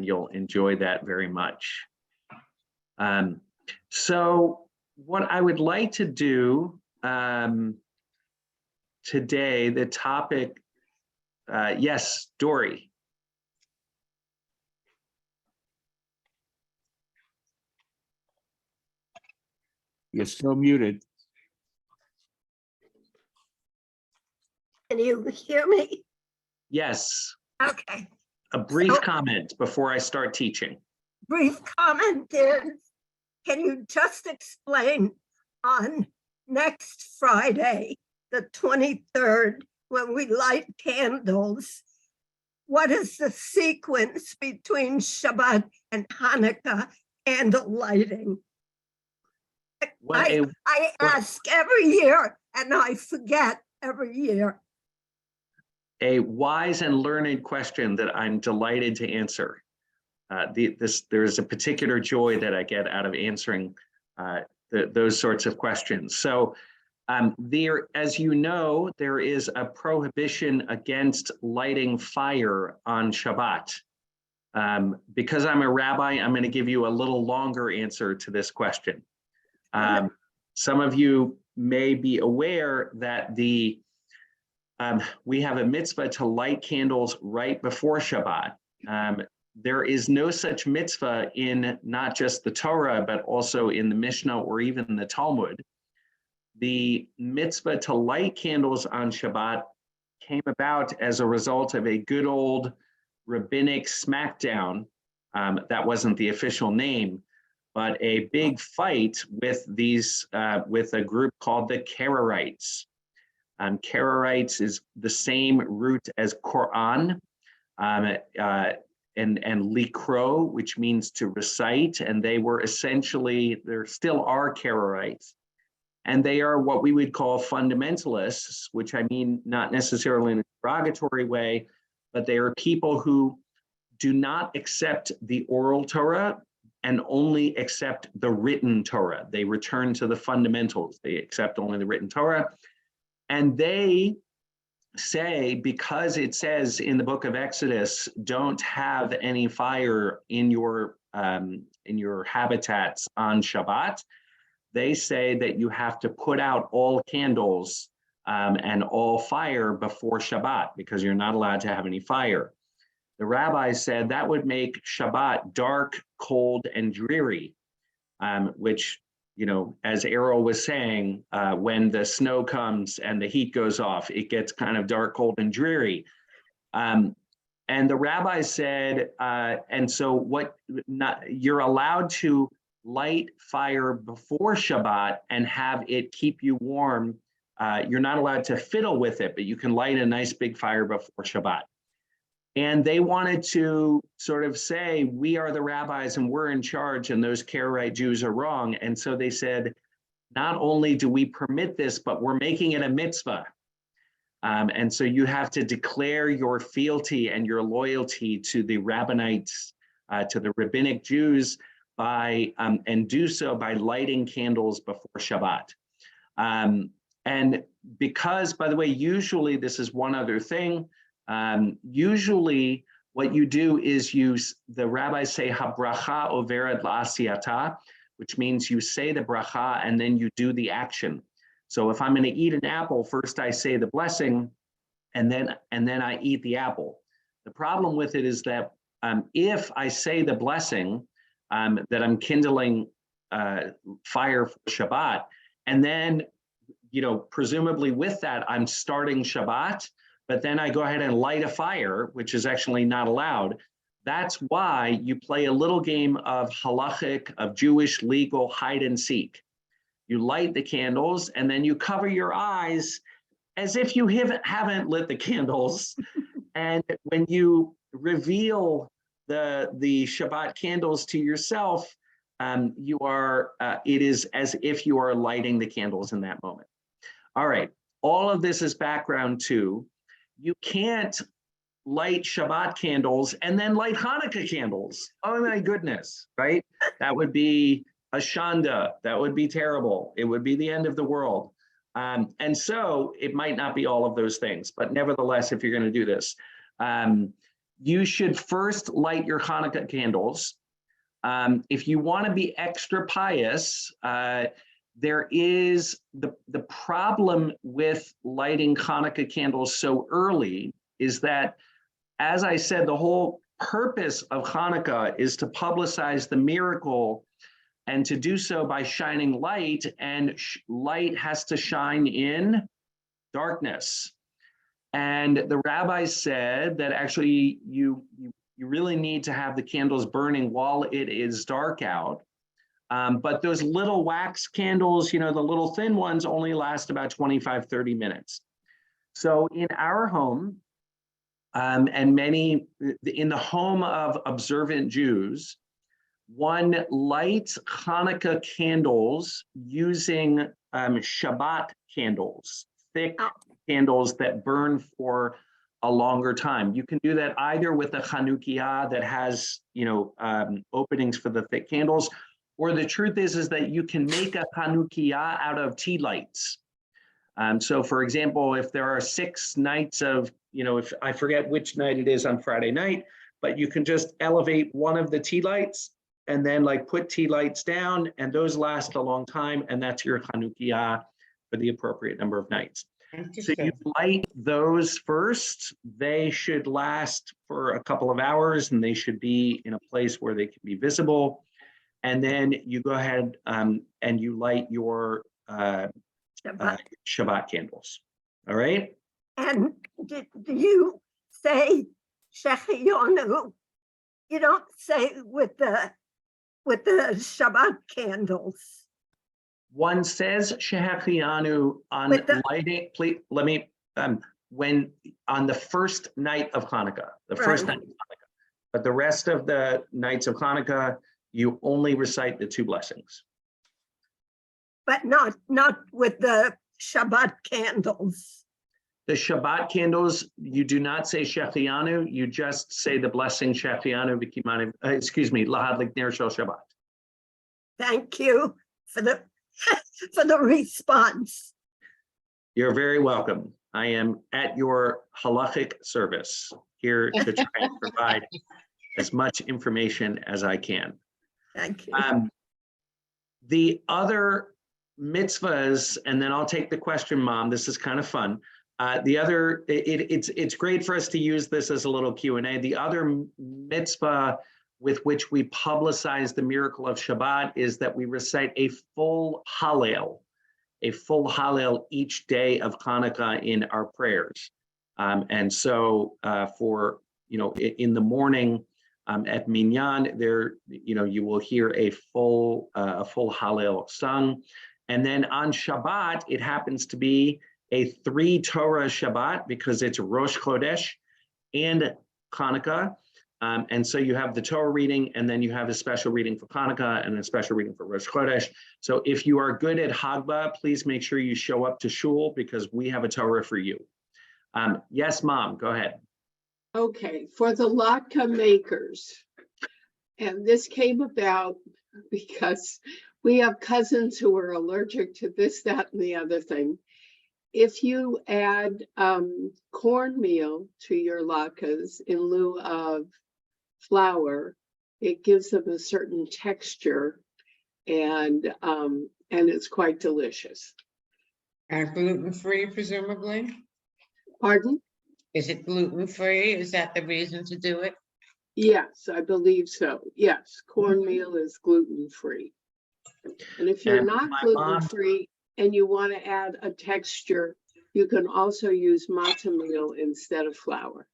and you'll enjoy that very much. So what I would like to do today, the topic, yes, Dory. You're still muted. Can you hear me? Yes. Okay. A brief comment before I start teaching. Brief comment is, can you just explain on next Friday, the 23rd, when we light candles, what is the sequence between Shabbat and Hanukkah candle lighting? I ask every year and I forget every year. A wise and learned question that I'm delighted to answer. There's a particular joy that I get out of answering those sorts of questions. So there, as you know, there is a prohibition against lighting fire on Shabbat. Because I'm a rabbi, I'm going to give you a little longer answer to this question. Some of you may be aware that we have a mitzvah to light candles right before Shabbat. There is no such mitzvah in not just the Torah, but also in the Mishnah or even the Talmud. The mitzvah to light candles on Shabbat came about as a result of a good old rabbinic smackdown. That wasn't the official name, but a big fight with with a group called the Karaites. Karaites is the same root as Quran, and likro, which means to recite, and they were essentially, there still are Karaites, and they are what we would call fundamentalists, which I mean not necessarily in a derogatory way, but they are people who do not accept the oral Torah and only accept the written Torah. They return to the fundamentals. They accept only the written Torah. And they say, because it says in the book of Exodus, don't have any fire in your habitats on Shabbat, they say that you have to put out all candles and all fire before Shabbat, because you're not allowed to have any fire. The rabbis said that would make Shabbat dark, cold, and dreary, which, you know, as Errol was saying, when the snow comes and the heat goes off, it gets kind of dark, cold, and dreary. And the rabbis said, and so you're allowed to light fire before Shabbat and have it keep you warm. You're not allowed to fiddle with it, but you can light a nice big fire before Shabbat. And they wanted to sort of say, we are the rabbis and we're in charge, and those Karaite Jews are wrong. And so they said, not only do we permit this, but we're making it a mitzvah. And so you have to declare your fealty and your loyalty to the rabbinites, to the rabbinic Jews, and do so by lighting candles before Shabbat. And because, by the way, usually this is one other thing. Usually what you do is the rabbis say, habracha overet la'asiyata, which means you say the bracha and then you do the action. So if I'm going to eat an apple, first I say the blessing and then I eat the apple. The problem with it is that if I say the blessing, that I'm kindling fire for Shabbat, and then, you know, presumably with that, I'm starting Shabbat, but then I go ahead and light a fire, which is actually not allowed. That's why you play a little game of halachic, of Jewish legal hide and seek. You light the candles and then you cover your eyes as if you haven't lit the candles. And when you reveal the Shabbat candles to yourself, it is as if you are lighting the candles in that moment. All right, all of this is background too. You can't light Shabbat candles and then light Hanukkah candles. Oh my goodness, right? That would be a shanda. That would be terrible. It would be the end of the world. And so it might not be all of those things, but nevertheless, if you're going to do this, you should first light your Hanukkah candles. If you want to be extra pious, there is the problem with lighting Hanukkah candles so early is that, as I said, the whole purpose of Hanukkah is to publicize the miracle and to do so by shining light, and light has to shine in darkness. And the rabbis said that actually you really need to have the candles burning while it is dark out. But those little wax candles, the little thin ones, only last about 25, 30 minutes. So in our home, and in the home of observant Jews, one lights Hanukkah candles using Shabbat candles, thick candles that burn for a longer time. You can do that either with a Chanukiah that has, openings for the thick candles, or the truth is that you can make a Chanukiah out of tea lights. So for example, if there are 6 nights of, if I forget which night it is on Friday night, but you can just elevate one of the tea lights and then put tea lights down, and those last a long time, and that's your Chanukiah for the appropriate number of nights. So you light those first. They should last for a couple of hours, and they should be in a place where they can be visible. And then you go ahead and you light your Shabbat candles. All right? And do you say Shechianu? You don't say with the Shabbat candles. One says Shechianu on lighting. Please let me when on the first night of Hanukkah, first night of Hanukkah, but the rest of the nights of Hanukkah, you only recite the 2 blessings. But not with the Shabbat candles. The Shabbat candles, you do not say Shechianu, you just say the blessing Shechianu v'kimanu, lahadlik ner shel Shabbat. Thank you for the response. You're very welcome. I am at your halachic service, here to try and provide as much information as I can. Thank you. The other mitzvahs, and then I'll take the question, Mom. This is kind of fun. The other, it's great for us to use this as a little Q&A. The other mitzvah with which we publicize the miracle of Shabbat is that we recite a full Hallel each day of Hanukkah in our prayers. And so in the morning at Minyan, there, you will hear a full Hallel sung. And then on Shabbat, it happens to be a 3 Torah Shabbat because it's Rosh Chodesh and Hanukkah. And so you have the Torah reading, and then you have a special reading for Hanukkah and a special reading for Rosh Chodesh. So if you are good at Hagbah, please make sure you show up to shul because we have a Torah for you. Yes, Mom, go ahead. Okay, for the latke makers, and this came about because we have cousins who are allergic to this, that, and the other thing. If you add cornmeal to your latkes in lieu of flour, it gives them a certain texture, and it's quite delicious. And gluten-free, presumably? Pardon? Is it gluten-free? Is that the reason to do it? Yes, I believe so. Yes, cornmeal is gluten-free. And if you're not gluten-free and you want to add a texture, you can also use matzah meal instead of flour.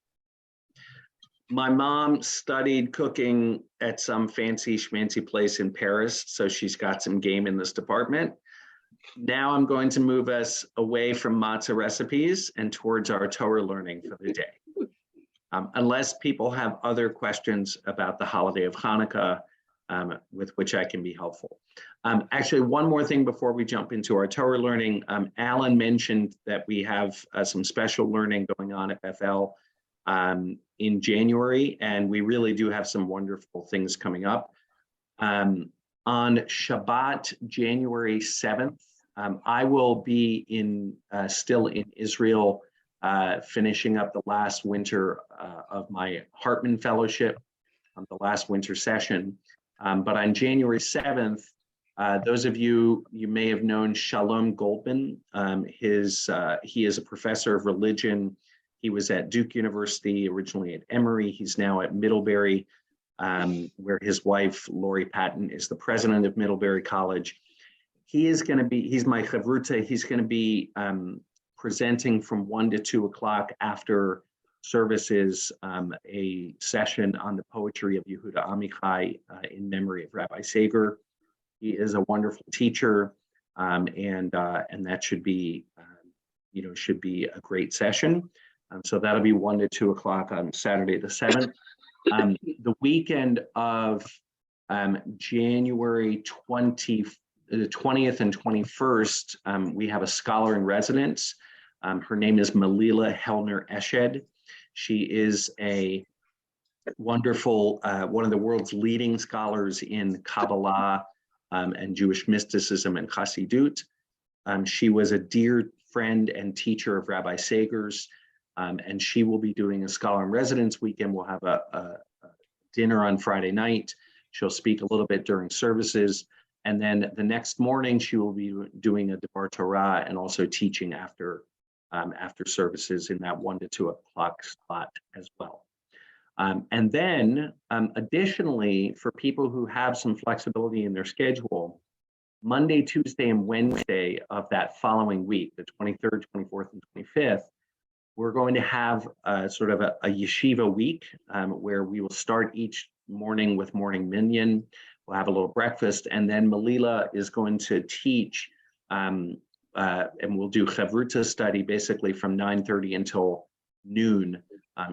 My mom studied cooking at some fancy schmancy place in Paris, so she's got some game in this department. Now I'm going to move us away from matzah recipes and towards our Torah learning for the day. Unless people have other questions about the holiday of Hanukkah, with which I can be helpful. Actually, one more thing before we jump into our Torah learning. Alan mentioned that we have some special learning going on at Bethel in January, and we really do have some wonderful things coming up. On Shabbat, January 7th, I will be still in Israel finishing up the last winter of my Hartman Fellowship, the last winter session. But on January 7th, those of you may have known Shalom Goldman. He is a professor of religion. He was at Duke University, originally at Emory. He's now at Middlebury, where his wife, Lori Patton, is the president of Middlebury College. He's my chavruta. He's going to be presenting from 1 to 2 o'clock after services, a session on the poetry of Yehuda Amichai in memory of Rabbi Sager. He is a wonderful teacher, and that should be a great session. So that'll be 1 to 2 o'clock on Saturday the 7th. The weekend of January 20th and 21st, we have a scholar in residence. Her name is Malila Hellner Eshed. She is a wonderful, one of the world's leading scholars in Kabbalah and Jewish mysticism and Chassidut. She was a dear friend and teacher of Rabbi Sager's, and she will be doing a scholar in residence weekend. We'll have a dinner on Friday night. She'll speak a little bit during services. And then the next morning, she will be doing a Devar Torah and also teaching after services in that 1 to 2 o'clock slot as well. And then additionally, for people who have some flexibility in their schedule, Monday, Tuesday, and Wednesday of that following week, the 23rd, 24th, and 25th, we're going to have sort of a yeshiva week where we will start each morning with morning minyan. We'll have a little breakfast, and then Malila is going to teach, and we'll do chavruta study basically from 9:30 until noon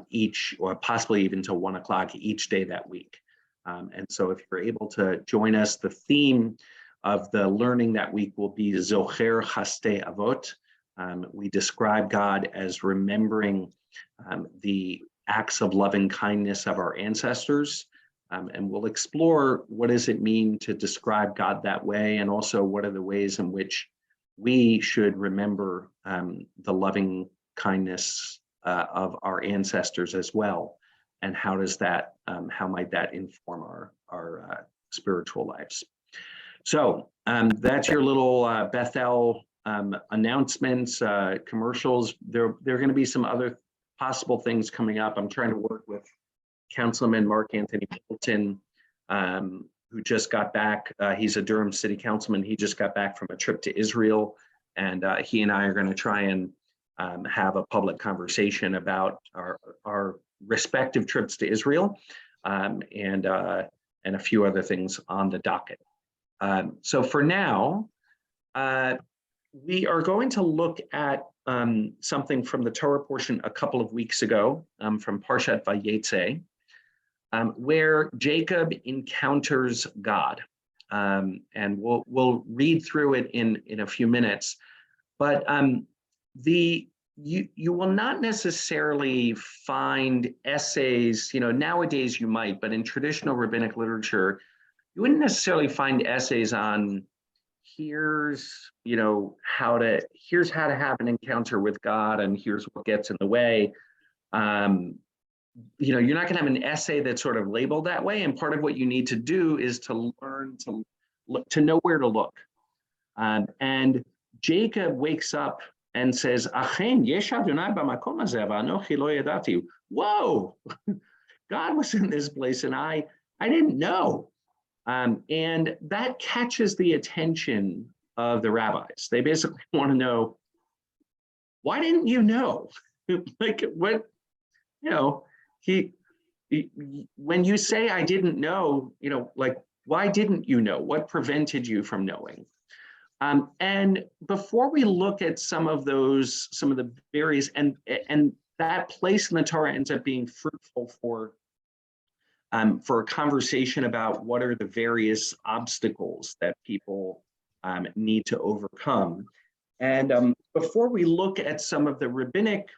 each, or possibly even till 1 o'clock each day that week. And so if you're able to join us, the theme of the learning that week will be Zocher Chastei Avot. We describe God as remembering the acts of loving kindness of our ancestors. And we'll explore what does it mean to describe God that way, and also what are the ways in which we should remember the loving kindness of our ancestors as well, and how might that inform our spiritual lives. So that's your little Bethel announcements, commercials. There are going to be some other possible things coming up. I'm trying to work with Councilman Mark Anthony Bolton, who just got back. He's a Durham City Councilman. He just got back from a trip to Israel, and he and I are going to try and have a public conversation about our respective trips to Israel, and a few other things on the docket. So for now, we are going to look at something from the Torah portion a couple of weeks ago, from Parshat Vayetze, where Jacob encounters God. And we'll read through it in a few minutes. But you will not necessarily find essays, nowadays you might, but in traditional rabbinic literature, you wouldn't necessarily find essays on here's how to have an encounter with God, and here's what gets in the way. You're not going to have an essay that's sort of labeled that way. And part of what you need to do is to learn to know where to look. And Jacob wakes up and says, "Achen yesh Adonai b'makom hazeh v'anochi lo yadati." Whoa, God was in this place, and I didn't know. And that catches the attention of the rabbis. They basically want to know, why didn't you know? Like, what, when you say I didn't know, like, why didn't you know? What prevented you from knowing? And before we look at some of the various, and that place in the Torah ends up being fruitful for a conversation about what are the various obstacles that people need to overcome. And before we look at some of the rabbinic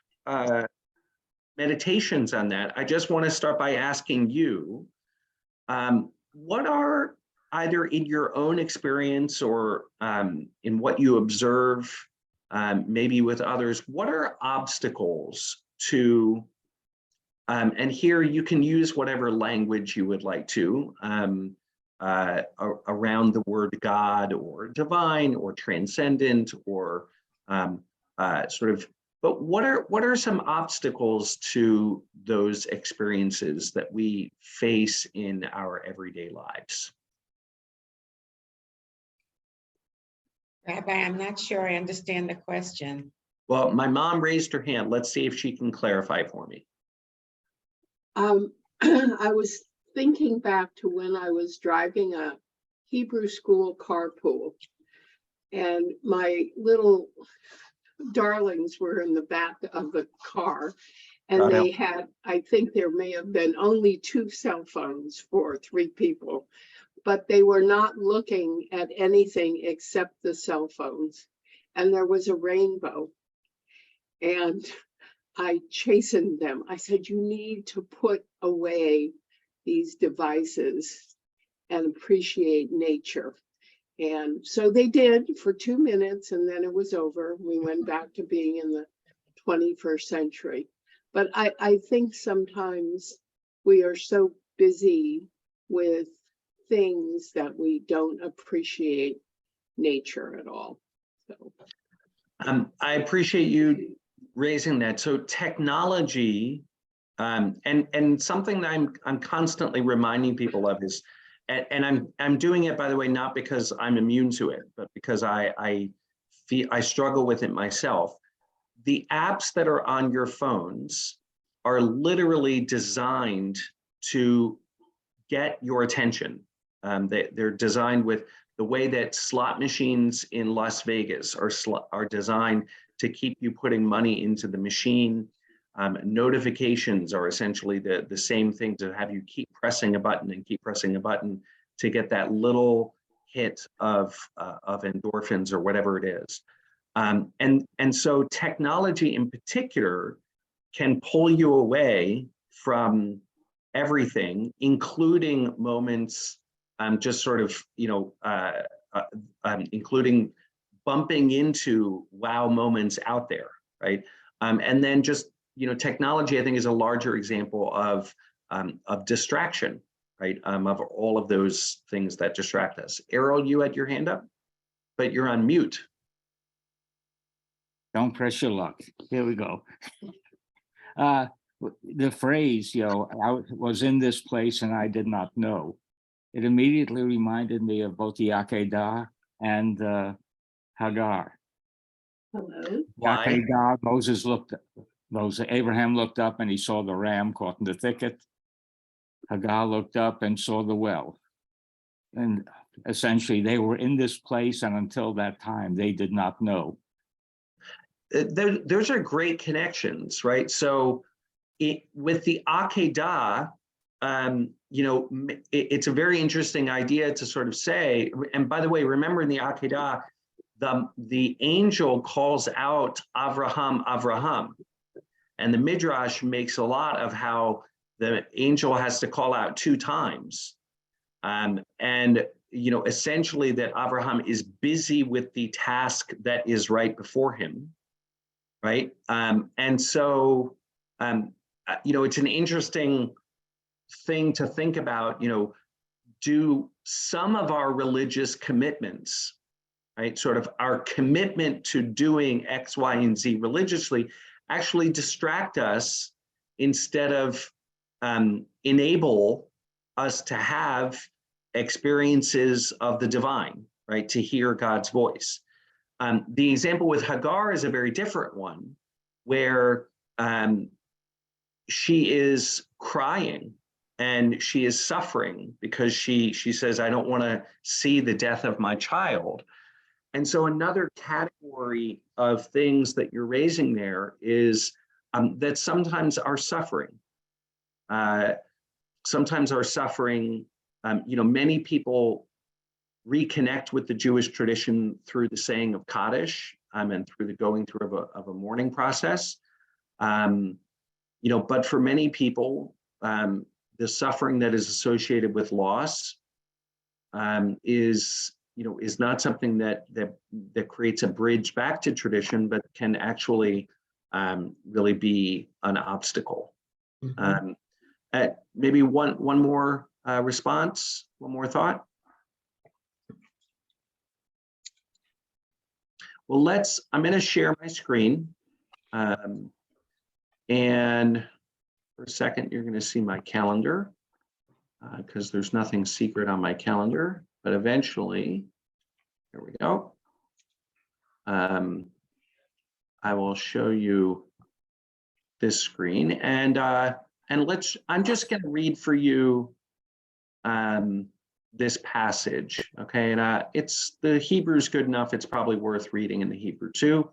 meditations on that, I just want to start by asking you, what are, either in your own experience or in what you observe maybe with others, what are obstacles to, and here you can use whatever language you would like to, around the word God or divine or transcendent or sort of, but what are some obstacles to those experiences that we face in our everyday lives? Rabbi, I'm not sure I understand the question. Well, my mom raised her hand. Let's see if she can clarify for me. I was thinking back to when I was driving a Hebrew school carpool, and my little darlings were in the back of the car, and Got it. they had, I think there may have been only 2 cell phones for 3 people, but they were not looking at anything except the cell phones. And there was a rainbow, and I chastened them. I said, you need to put away these devices and appreciate nature. And so they did for 2 minutes, and then it was over. We went back to being in the 21st century. But I think sometimes we are so busy with things that we don't appreciate nature at all. So I appreciate you raising that. So technology, and something that I'm constantly reminding people of is, and I'm doing it, by the way, not because I'm immune to it, but because I struggle with it myself. The apps that are on your phones are literally designed to get your attention. They're designed with the way that slot machines in Las Vegas are designed to keep you putting money into the machine. Notifications are essentially the same thing, to have you keep pressing a button and keep pressing a button to get that little hit of endorphins or whatever it is. And so technology in particular can pull you away from everything, including moments, just sort of, including bumping into wow moments out there, right? And then just, technology, I think, is a larger example of distraction, right? Of all of those things that distract us. Errol, you had your hand up, but you're on mute. Don't press your luck. Here we go. The phrase, I was in this place and I did not know. It immediately reminded me of both the Akedah and Hagar. hello. Why? Akedah, Abraham looked up and he saw the ram caught in the thicket. Hagar looked up and saw the well. And essentially they were in this place, and until that time, they did not know. Those are great connections, right? So with the Akedah, it's a very interesting idea to sort of say, and by the way, remember in the Akedah, the angel calls out Avraham, Avraham, and the Midrash makes a lot of how the angel has to call out 2 times. And essentially that Avraham is busy with the task that is right before him, right? And so, it's an interesting thing to think about, do some of our religious commitments, right, sort of our commitment to doing X, Y, and Z religiously actually distract us instead of enable us to have experiences of the divine, right, to hear God's voice. The example with Hagar is a very different one, where she is crying and she is suffering because she says, I don't want to see the death of my child. And so another category of things that you're raising there is that sometimes our suffering, many people reconnect with the Jewish tradition through the saying of Kaddish and through the going through of a mourning process. But for many people, the suffering that is associated with loss is is not something that creates a bridge back to tradition, but can actually really be an obstacle. Mhm. Maybe one more response, one more thought. Well, I'm going to share my screen. And for a second, you're going to see my calendar because there's nothing secret on my calendar, but eventually, here we go. I will show you this screen and I'm just going to read for you this passage, okay? And it's the Hebrew's good enough. It's probably worth reading in the Hebrew too.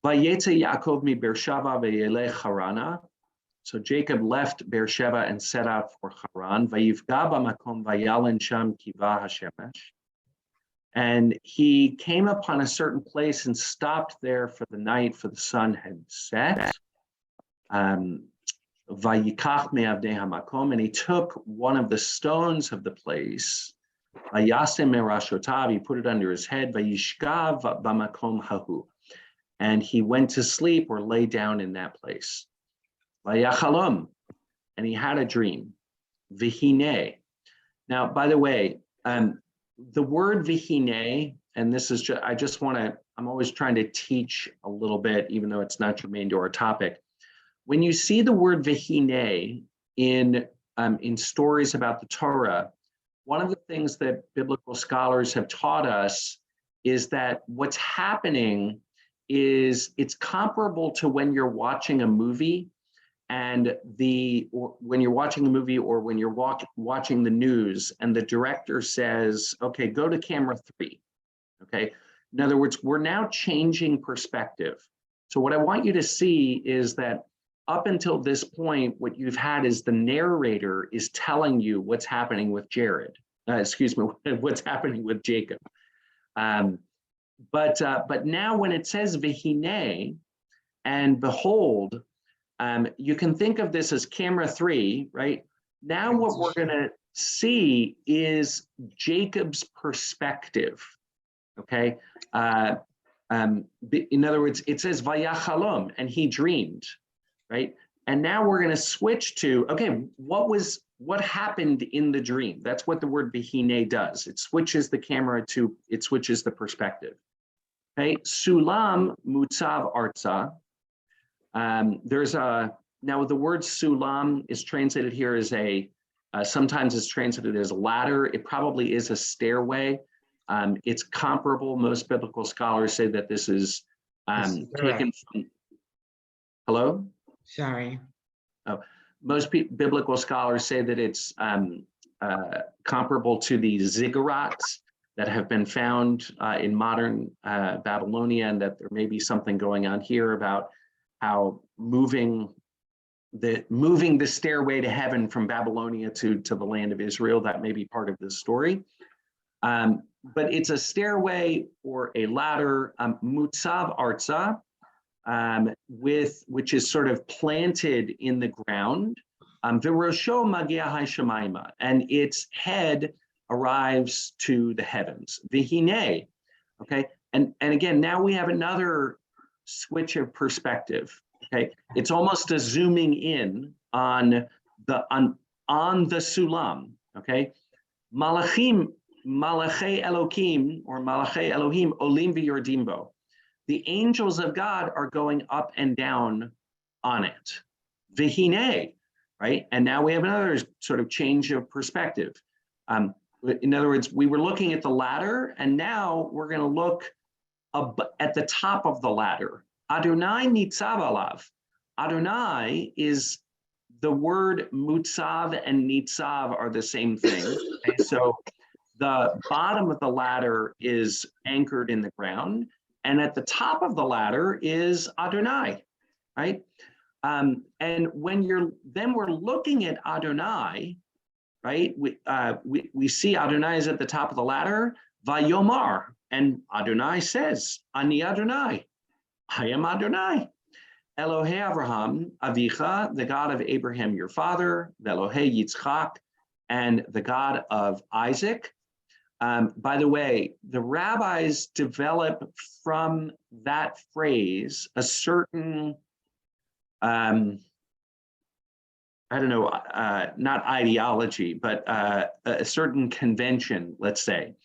Vayetze Yaakov mi Beersheva v'yelech Harana. So Jacob left Beersheba and set out for Haran. Vayivga b'makom vayalen sham kiva hashemesh. And he came upon a certain place and stopped there for the night, for the sun had set. Vayikach me'avnei hamakom, and he took one of the stones of the place. Vayasem merashotav, he put it under his head. Vayishkav b'makom hahu, and he went to sleep or lay down in that place. Vayachalom, and he had a dream. Vihine. Now, by the way, the word vihine, and this is just, I'm always trying to teach a little bit, even though it's not germane to our topic. When you see the word vihine in stories about the Torah, one of the things that biblical scholars have taught us is that what's happening is it's comparable to when you're watching a movie and when you're watching a movie or when you're watching the news and the director says, okay, go to camera 3, okay? In other words, we're now changing perspective. So what I want you to see is that up until this point, what you've had is the narrator is telling you what's happening with what's happening with Jacob. But now when it says vihine and behold, you can think of this as camera 3, right? Now what we're going to see is Jacob's perspective, okay? In other words, it says vayachalom, and he dreamed, right? And now we're going to switch to, okay, what happened in the dream? That's what the word vihine does. It switches the camera it switches the perspective. Okay, sulam mutzav arza. Now the word sulam is translated here as sometimes it's translated as ladder. It probably is a stairway. It's comparable. Most biblical scholars say that this is taken from, hello? Sorry. Most biblical scholars say that it's comparable to the ziggurats that have been found in modern Babylonia, and that there may be something going on here about how moving the stairway to heaven from Babylonia to the land of Israel, that may be part of this story. But it's a stairway or a ladder, mutzav arza, which is sort of planted in the ground. V'rosho magia hashamayma, and its head arrives to the heavens. Vihine, okay, and again, now we have another switch of perspective. Okay, it's almost a zooming in on the sulam. Okay, malachei Elohim or malachei Elohim olim v'yordimbo. The angels of God are going up and down on it. Vihine, right? And now we have another sort of change of perspective. In other words, we were looking at the ladder, and now we're going to look at the top of the ladder. Adonai nitzav alav. Adonai is the word mutzav and nitzav are the same thing. Okay? So the bottom of the ladder is anchored in the ground, and at the top of the ladder is Adonai, right? And when we're looking at Adonai, right? We see Adonai is at the top of the ladder, Vayomar, and Adonai says, Ani Adonai, I am Adonai. Elohei Avraham, Avicha, the God of Abraham, your father, Elohei Yitzchak, and the God of Isaac. By the way, the rabbis develop from that phrase a certain, I don't know, not ideology, but a certain convention, let's say.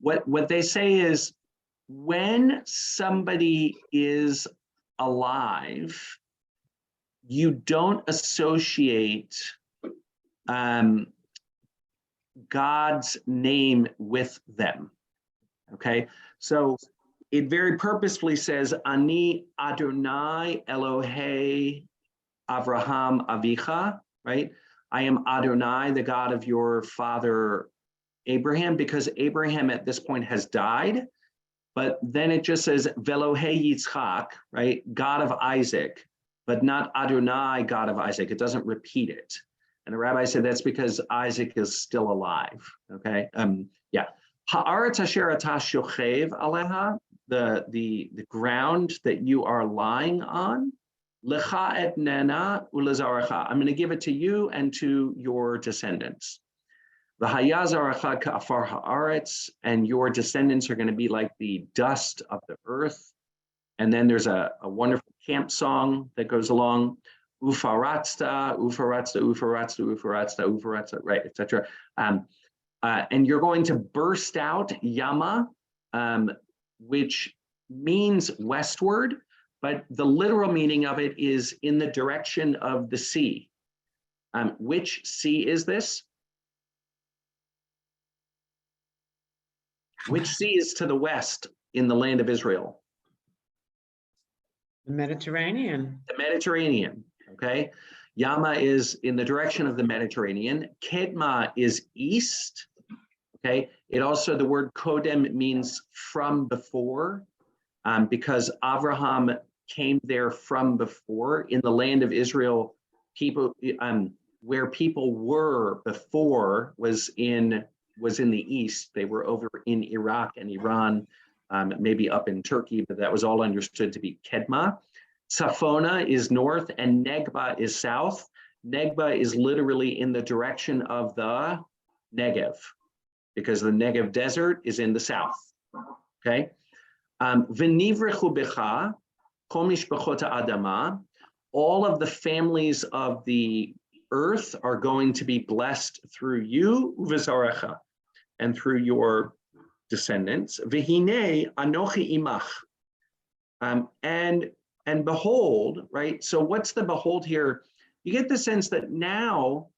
What they say is, when somebody is alive, you don't associate God's name with them. Okay, so it very purposefully says, Ani Adonai Elohei Avraham Avicha, right? I am Adonai, the God of your father Abraham, because Abraham at this point has died. But then it just says Velohei Yitzchak, right? God of Isaac, but not Adonai, God of Isaac. It doesn't repeat it. And the rabbi said that's because Isaac is still alive. Okay. Yeah. Ha'aretz asher atah shochev aleha, the ground that you are lying on. Lecha etnena ulezarecha. I'm going to give it to you and to your descendants. V'hayazaracha ka'afar ha'aretz, and your descendants are going to be like the dust of the earth. And then there's a wonderful camp song that goes along. Ufaratzta, ufaratzta, ufaratzta, ufaratzta, ufaratzta, right, etc. And you're going to burst out Yama, which means westward, but the literal meaning of it is in the direction of the sea. Which sea is this? Which sea is to the west in the land of Israel? The Mediterranean. The Mediterranean, okay? Yama is in the direction of the Mediterranean. Kedma is east, okay? It also, the word kodem means from before, because Avraham came there from before. In the land of Israel, people, where people were before was in the east. They were over in Iraq and Iran, maybe up in Turkey, but that was all understood to be Kedma. Safona is north and Negba is south. Negba is literally in the direction of the Negev, because the Negev desert is in the south, okay? V'nivrechu becha, kol mishpachot ha'adama, all of the families of the earth are going to be blessed through you, uvezarecha, and through your descendants. V'hinei anochi imach, and behold, right? So what's the behold here? You get the sense that now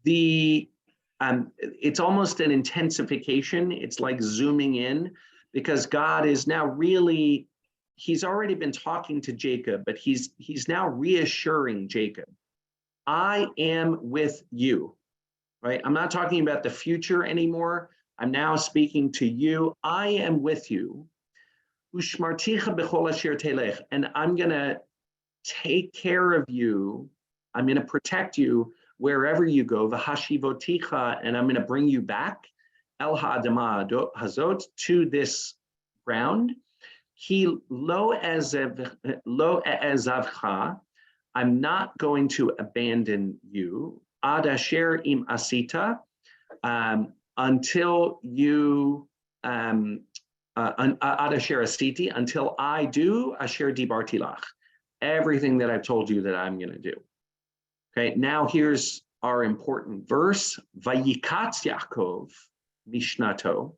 it's almost an intensification. It's like zooming in, because God is now really, he's already been talking to Jacob, but he's now reassuring Jacob, I am with you, right? I'm not talking about the future anymore. I'm now speaking to you. I am with you. And I'm going to take care of you. I'm going to protect you wherever you go. V'hashivoticha, and I'm going to bring you back el ha'adama hazot, to this ground. Ki lo e'ezavcha, I'm not going to abandon you. Ad asher im asita, until you ad asher asiti, until I do asher dibarti lach, everything that I've told you that I'm going to do. Okay, now here's our important verse. Vayikatz Yaakov mishnato.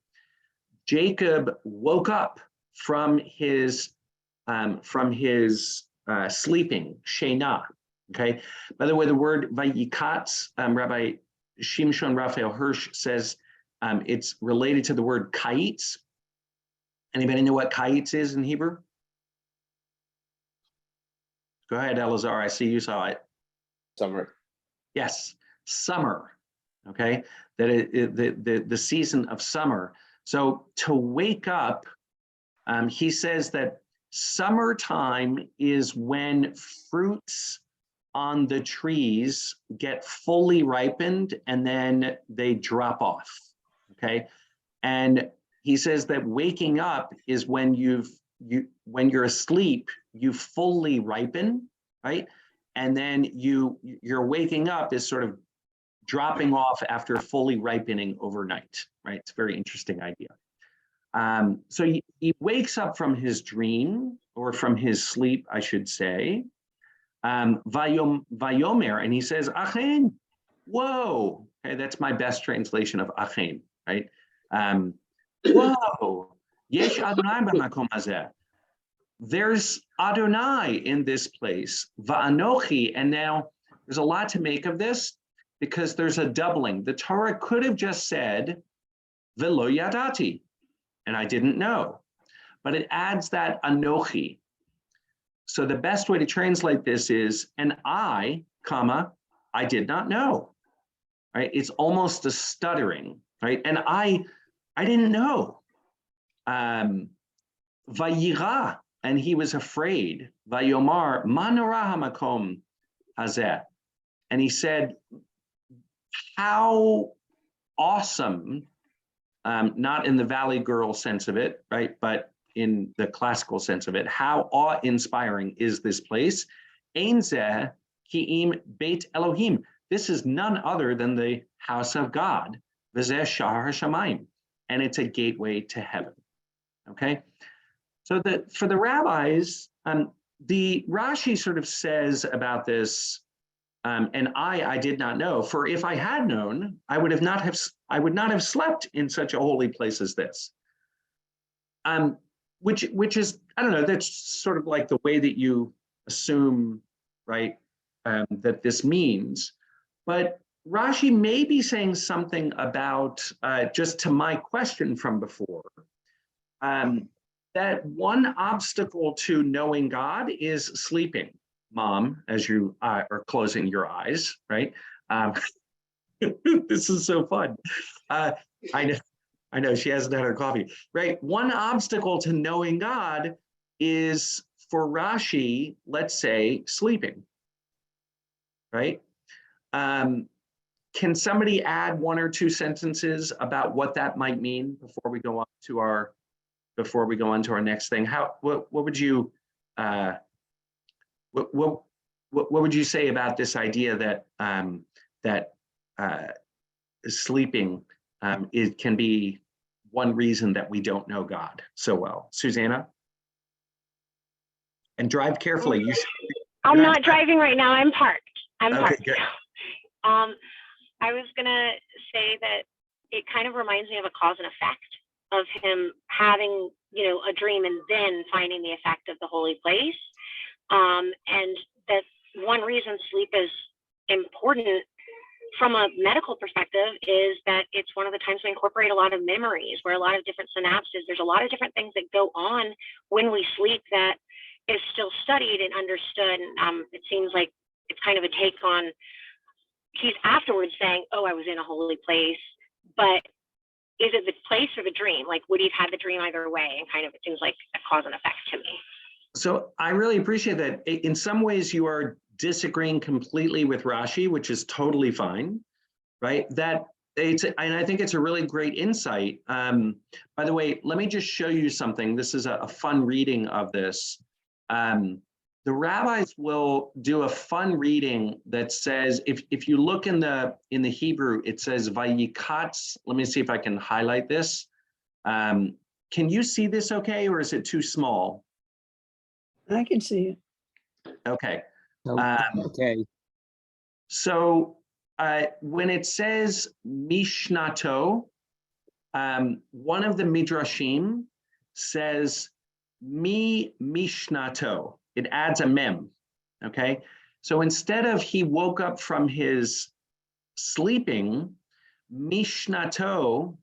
Jacob woke up from his sleeping, shena. Okay. By the way, the word vayikatz, Rabbi Shimshon Raphael Hirsch says it's related to the word kaitz. Anybody know what kaitz is in Hebrew? Go ahead, Elazar. I see you saw it. Summer. Yes, summer. Okay, that the season of summer. So to wake up, he says that summertime is when fruits on the trees get fully ripened and then they drop off. Okay, and he says that waking up is when when you're asleep, you fully ripen, right? And then your waking up is sort of dropping off after fully ripening overnight, right? It's a very interesting idea. So he wakes up from his dream, or from his sleep, I should say. Vayomer, and he says, Achen, whoa. Okay, that's my best translation of Achen, right? Whoa, Yesh Adonai b'makom hazeh. There's Adonai in this place, Va'anochi, and now there's a lot to make of this because there's a doubling. The Torah could have just said, Velo yadati, and I didn't know, but it adds that Anochi. So the best way to translate this is, and I, comma, I did not know, right? It's almost a stuttering, right? And I didn't know. Vayira, and he was afraid. Vayomar, manora hamakom hazeh. And he said, how awesome, not in the Valley Girl sense of it, right? But in the classical sense of it, how awe-inspiring is this place? Ein zeh ki'im beit Elohim. This is none other than the house of God. V'zeh shahar hashamayim. And it's a gateway to heaven, okay? So that for the rabbis, the Rashi sort of says about this, and I did not know, for if I had known, I would not have slept in such a holy place as this. Which is, I don't know, that's sort of like the way that you assume, right, that this means. But Rashi may be saying something about, just to my question from before, that one obstacle to knowing God is sleeping, Mom, as you are closing your eyes, right? This is so fun. I know she hasn't had her coffee, right? One obstacle to knowing God is, for Rashi, let's say, sleeping, right? Can somebody add one or two sentences about what that might mean before we go on to our next thing? What would you what would you say about this idea that sleeping it can be one reason that we don't know God so well? Susanna? And drive carefully. I'm not driving right now. I'm parked. Okay, good. I was gonna say that it kind of reminds me of a cause and effect of him having, a dream and then finding the effect of the holy place. And that one reason sleep is important from a medical perspective is that it's one of the times we incorporate a lot of memories, where a lot of different synapses, there's a lot of different things that go on when we sleep that is still studied and understood. It seems like it's kind of a take on, he's afterwards saying, oh, I was in a holy place, but is it the place or the dream? Like, would he have had the dream either way? And kind of, it seems like a cause and effect to me. So I really appreciate that. In some ways, you are disagreeing completely with Rashi, which is totally fine, right? And I think it's a really great insight. By the way, let me just show you something. This is a fun reading of this. The rabbis will do a fun reading that says, if you look in the Hebrew, it says Vayikatz. Let me see if I can highlight this. Can you see this okay, or is it too small? I can see it. Okay. Okay. So when it says Mishnato, one of the Midrashim says Mi Mishnato. It adds a mem, okay? So instead of he woke up from his sleeping, Mishnato,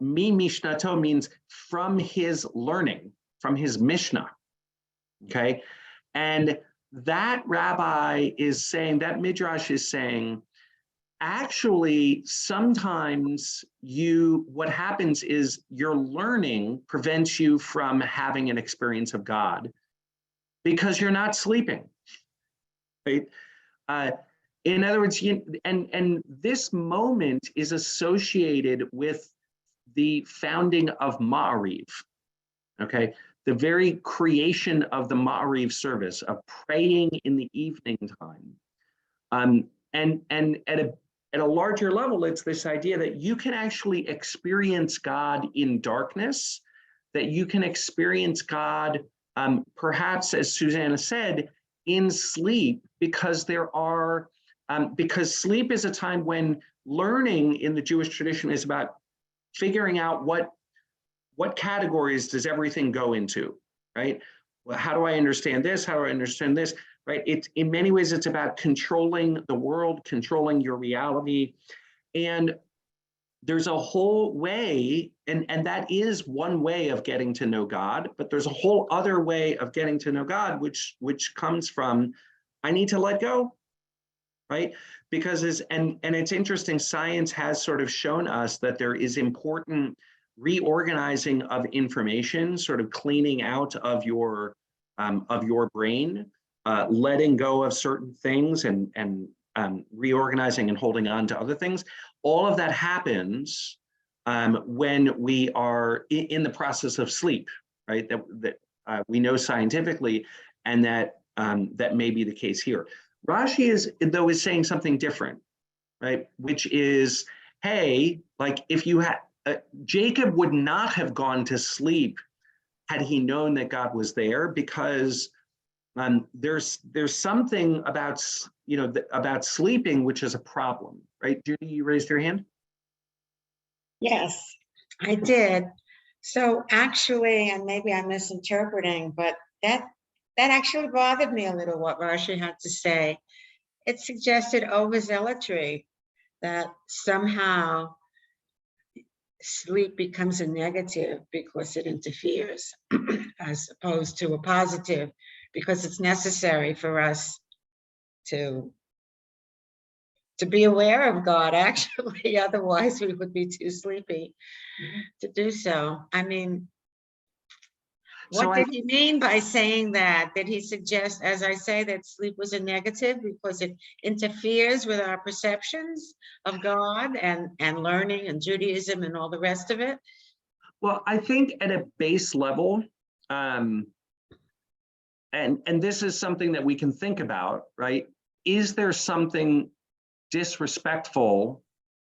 Mi Mishnato means from his learning, from his Mishnah, okay? And that rabbi is saying, that Midrash is saying, actually, sometimes what happens is your learning prevents you from having an experience of God because you're not sleeping, right? In other words, and this moment is associated with the founding of Ma'ariv, okay? The very creation of the Ma'ariv service, of praying in the evening time. And at a larger level, it's this idea that you can actually experience God in darkness, that you can experience God, perhaps, as Susanna said, in sleep, because because sleep is a time when learning in the Jewish tradition is about figuring out what categories does everything go into, right? Well, how do I understand this? How do I understand this? Right? It's in many ways, it's about controlling the world, controlling your reality. And there's a whole way, and that is one way of getting to know God, but there's a whole other way of getting to know God, which comes from, I need to let go, right? Because and it's interesting, science has sort of shown us that there is important reorganizing of information, sort of cleaning out of your brain, letting go of certain things and reorganizing and holding on to other things. All of that happens when we are in the process of sleep, right? That we know scientifically, and that may be the case here. Rashi is saying something different, right? Which is, hey, like if you had, Jacob would not have gone to sleep had he known that God was there, because there's something about, about sleeping, which is a problem, right? Judy, you raised your hand? Yes, I did. So actually, and maybe I'm misinterpreting, but that actually bothered me a little, what Rashi had to say. It suggested overzealotry, that somehow sleep becomes a negative because it interferes, as opposed to a positive, because it's necessary for us to be aware of God, actually. Otherwise, we would be too sleepy to do so. I mean, what did he mean by saying that? Did he suggest, as I say, that sleep was a negative because it interferes with our perceptions of God and learning and Judaism and all the rest of it? Well, I think at a base level, and this is something that we can think about, right? Is there something disrespectful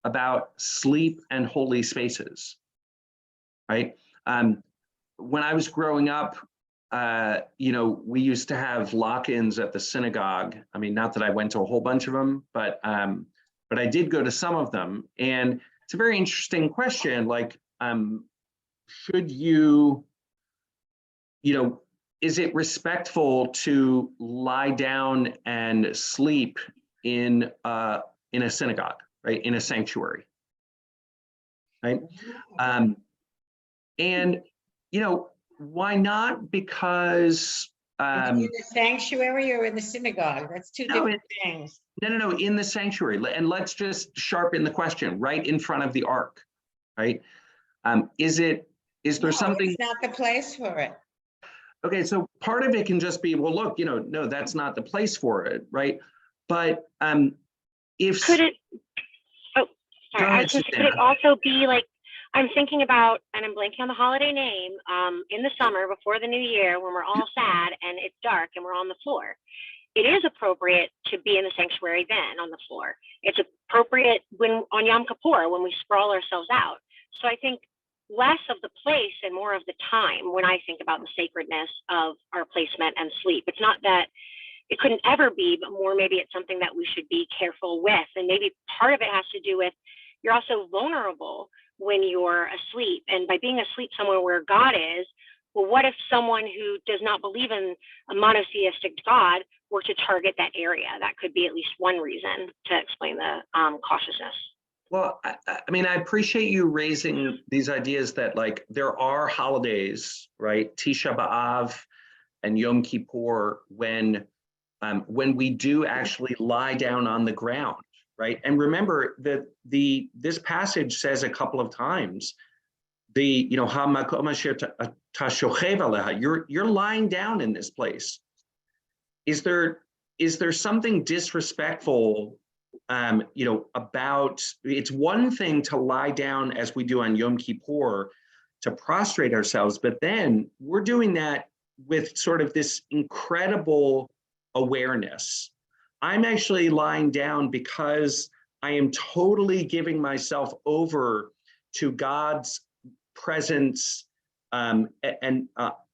about sleep and holy spaces, right? When I was growing up, we used to have lock-ins at the synagogue. I mean, not that I went to a whole bunch of them, but I did go to some of them. And it's a very interesting question. Like, should you, is it respectful to lie down and sleep in a synagogue, right? In a sanctuary, right? And why not? Because in the sanctuary or in the synagogue? That's two different things. No, in the sanctuary. And let's just sharpen the question, right in front of the ark, right? Is there something? It's not the place for it. Okay, so part of it can just be, well, look, no, that's not the place for it, right? But if could it? Oh, sorry. Could it also be like, I'm thinking about, and I'm blanking on the holiday name, in the summer before the new year when we're all sad and it's dark and we're on the floor. It is appropriate to be in the sanctuary then on the floor. It's appropriate on Yom Kippur when we sprawl ourselves out. So I think less of the place and more of the time when I think about the sacredness of our placement and sleep. It's not that it couldn't ever be, but more maybe it's something that we should be careful with. And maybe part of it has to do with you're also vulnerable when you're asleep. And by being asleep somewhere where God is, well, what if someone who does not believe in a monotheistic God were to target that area? That could be at least one reason to explain the cautiousness. Well, I mean, I appreciate you raising these ideas that, like, there are holidays, right? Tisha B'Av and Yom Kippur, when we do actually lie down on the ground, right? And remember that this passage says a couple of times, you're lying down in this place. Is there something disrespectful? About, it's one thing to lie down as we do on Yom Kippur to prostrate ourselves, but then we're doing that with sort of this incredible awareness. I'm actually lying down because I am totally giving myself over to God's presence and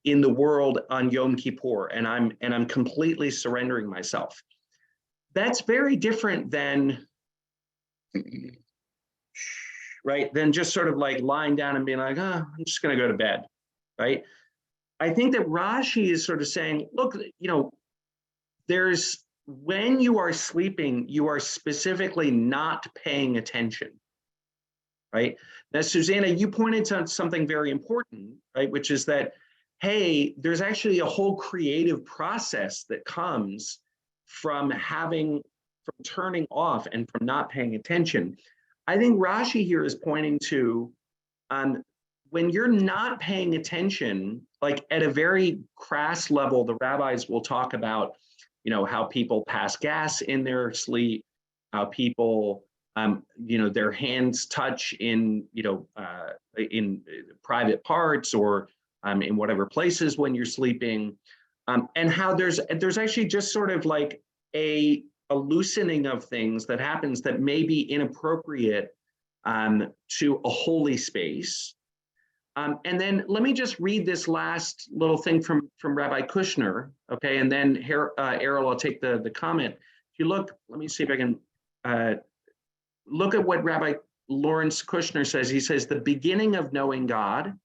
in the world on Yom Kippur, and I'm completely surrendering myself. That's very different than, right, than just sort of like lying down and being like, oh, I'm just going to go to bed, right? I think that Rashi is sort of saying, look, there's, when you are sleeping, you are specifically not paying attention, right? Now, Susanna, you pointed to something very important, right? Which is that, hey, there's actually a whole creative process that comes from turning off and from not paying attention. I think Rashi here is pointing to, when you're not paying attention, like at a very crass level, the rabbis will talk about, how people pass gas in their sleep, how people, their hands touch in private parts or in whatever places when you're sleeping, and how there's actually just sort of like a loosening of things that happens that may be inappropriate to a holy space. And then let me just read this last little thing from Rabbi Kushner, okay? And then Errol, I'll take the comment. If you look, let me see if I can look at what Rabbi Lawrence Kushner says. He says, the beginning of knowing God,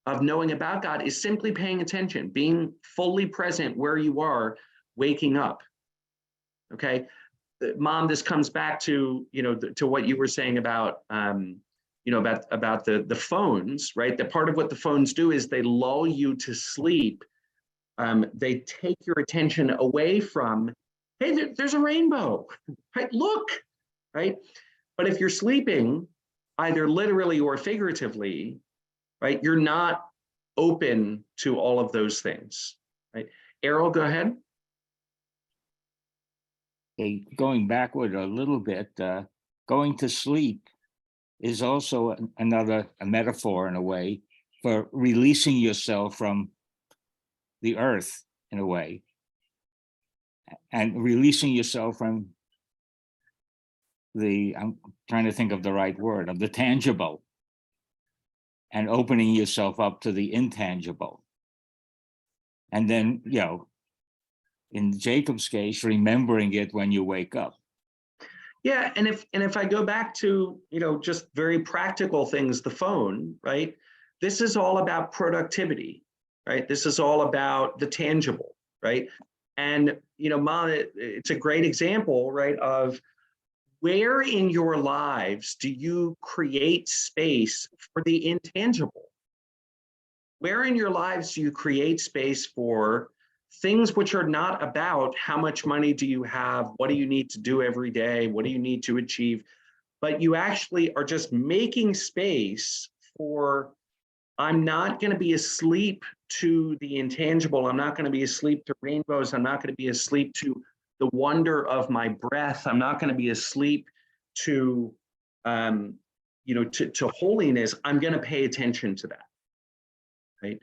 of knowing about God, is simply paying attention, being fully present where you are, waking up, okay? Mom, this comes back to, to what you were saying about, about the phones, right? That part of what the phones do is they lull you to sleep. They take your attention away from, hey, there's a rainbow, right? Look, right? But if you're sleeping, either literally or figuratively, right, you're not open to all of those things, right? Errol, go ahead. Okay, going backward a little bit, going to sleep is also a metaphor in a way for releasing yourself from the earth in a way, and releasing yourself from I'm trying to think of the right word, of the tangible, and opening yourself up to the intangible. And then, in Jacob's case, remembering it when you wake up. Yeah, and if I go back to, just very practical things, the phone, right? This is all about productivity, right? This is all about the tangible, right? And, Mom, it's a great example, right, of where in your lives do you create space for the intangible? Where in your lives do you create space for things which are not about how much money do you have, what do you need to do every day, what do you need to achieve, but you actually are just making space for, I'm not going to be asleep to the intangible, I'm not going to be asleep to rainbows, I'm not going to be asleep to the wonder of my breath, I'm not going to be asleep to, to holiness, I'm going to pay attention to that, right?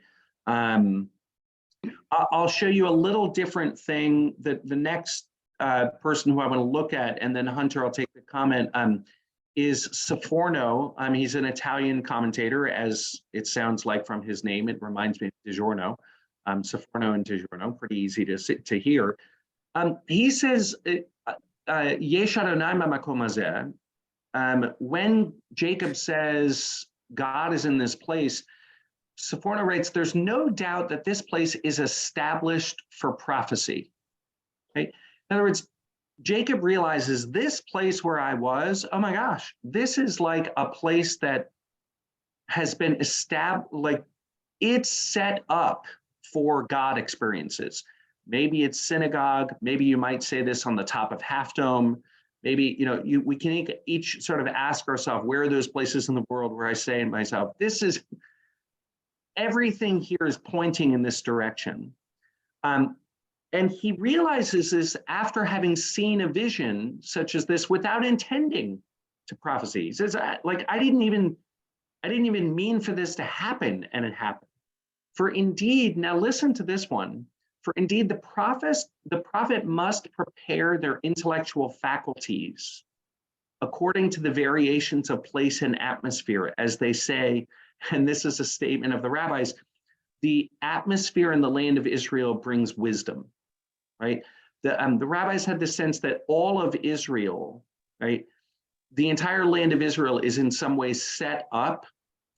I'll show you a little different thing that the next person who I want to look at, and then Hunter, I'll take the comment, is Sforno. He's an Italian commentator, as it sounds like from his name. It reminds me of DiGiorno. Sforno and DiGiorno, pretty easy to hear. He says, Yesh Adonai b'makom hazeh, when Jacob says God is in this place, Sforno writes, there's no doubt that this place is established for prophecy. Okay? In other words, Jacob realizes this place where I was, oh my gosh, this is like a place that has been established, like it's set up for God experiences. Maybe it's synagogue. Maybe you might say this on the top of Half Dome. Maybe, we can each sort of ask ourselves, where are those places in the world where I say to myself, everything here is pointing in this direction. And he realizes this after having seen a vision such as this without intending to prophesy. He says, I didn't even mean for this to happen, and it happened. For indeed, now listen to this one, for indeed the prophet must prepare their intellectual faculties according to the variations of place and atmosphere, as they say, and this is a statement of the rabbis, the atmosphere in the land of Israel brings wisdom, right? The rabbis had the sense that all of Israel, right, the entire land of Israel is in some ways set up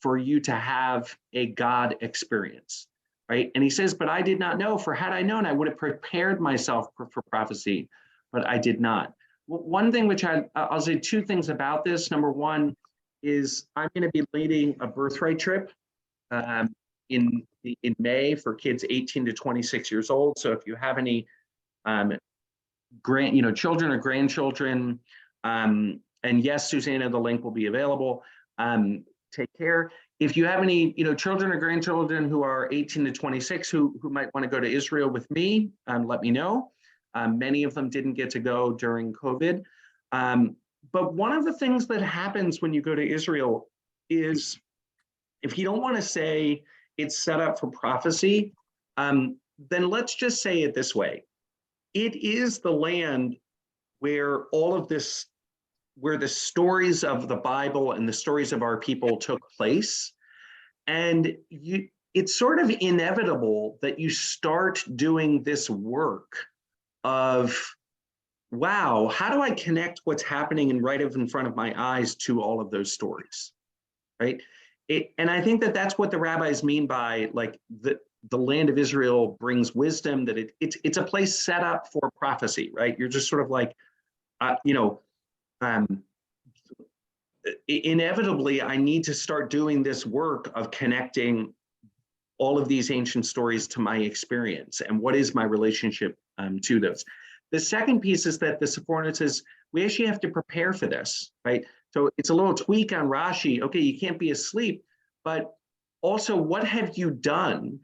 for you to have a God experience, right? And he says, but I did not know, for had I known, I would have prepared myself for prophecy, but I did not. One thing which I'll say two things about this. Number one is I'm going to be leading a birthright trip in May for kids 18 to 26 years old. So if you have any children or grandchildren, and yes, Susanna, the link will be available. Take care. If you have any, children or grandchildren who are 18 to 26 who might want to go to Israel with me, let me know. Many of them didn't get to go during COVID. But one of the things that happens when you go to Israel is, if you don't want to say it's set up for prophecy, then let's just say it this way. It is the land where all of this, where the stories of the Bible and the stories of our people took place. And it's sort of inevitable that you start doing this work of, wow, how do I connect what's happening right in front of my eyes to all of those stories, right? And I think that that's what the rabbis mean by like the land of Israel brings wisdom, that it's a place set up for prophecy, right? You're just sort of like, inevitably, I need to start doing this work of connecting all of these ancient stories to my experience and what is my relationship to those. The second piece is that the Sephorno says we actually have to prepare for this, right? So it's a little tweak on Rashi. Okay, you can't be asleep, but also what have you done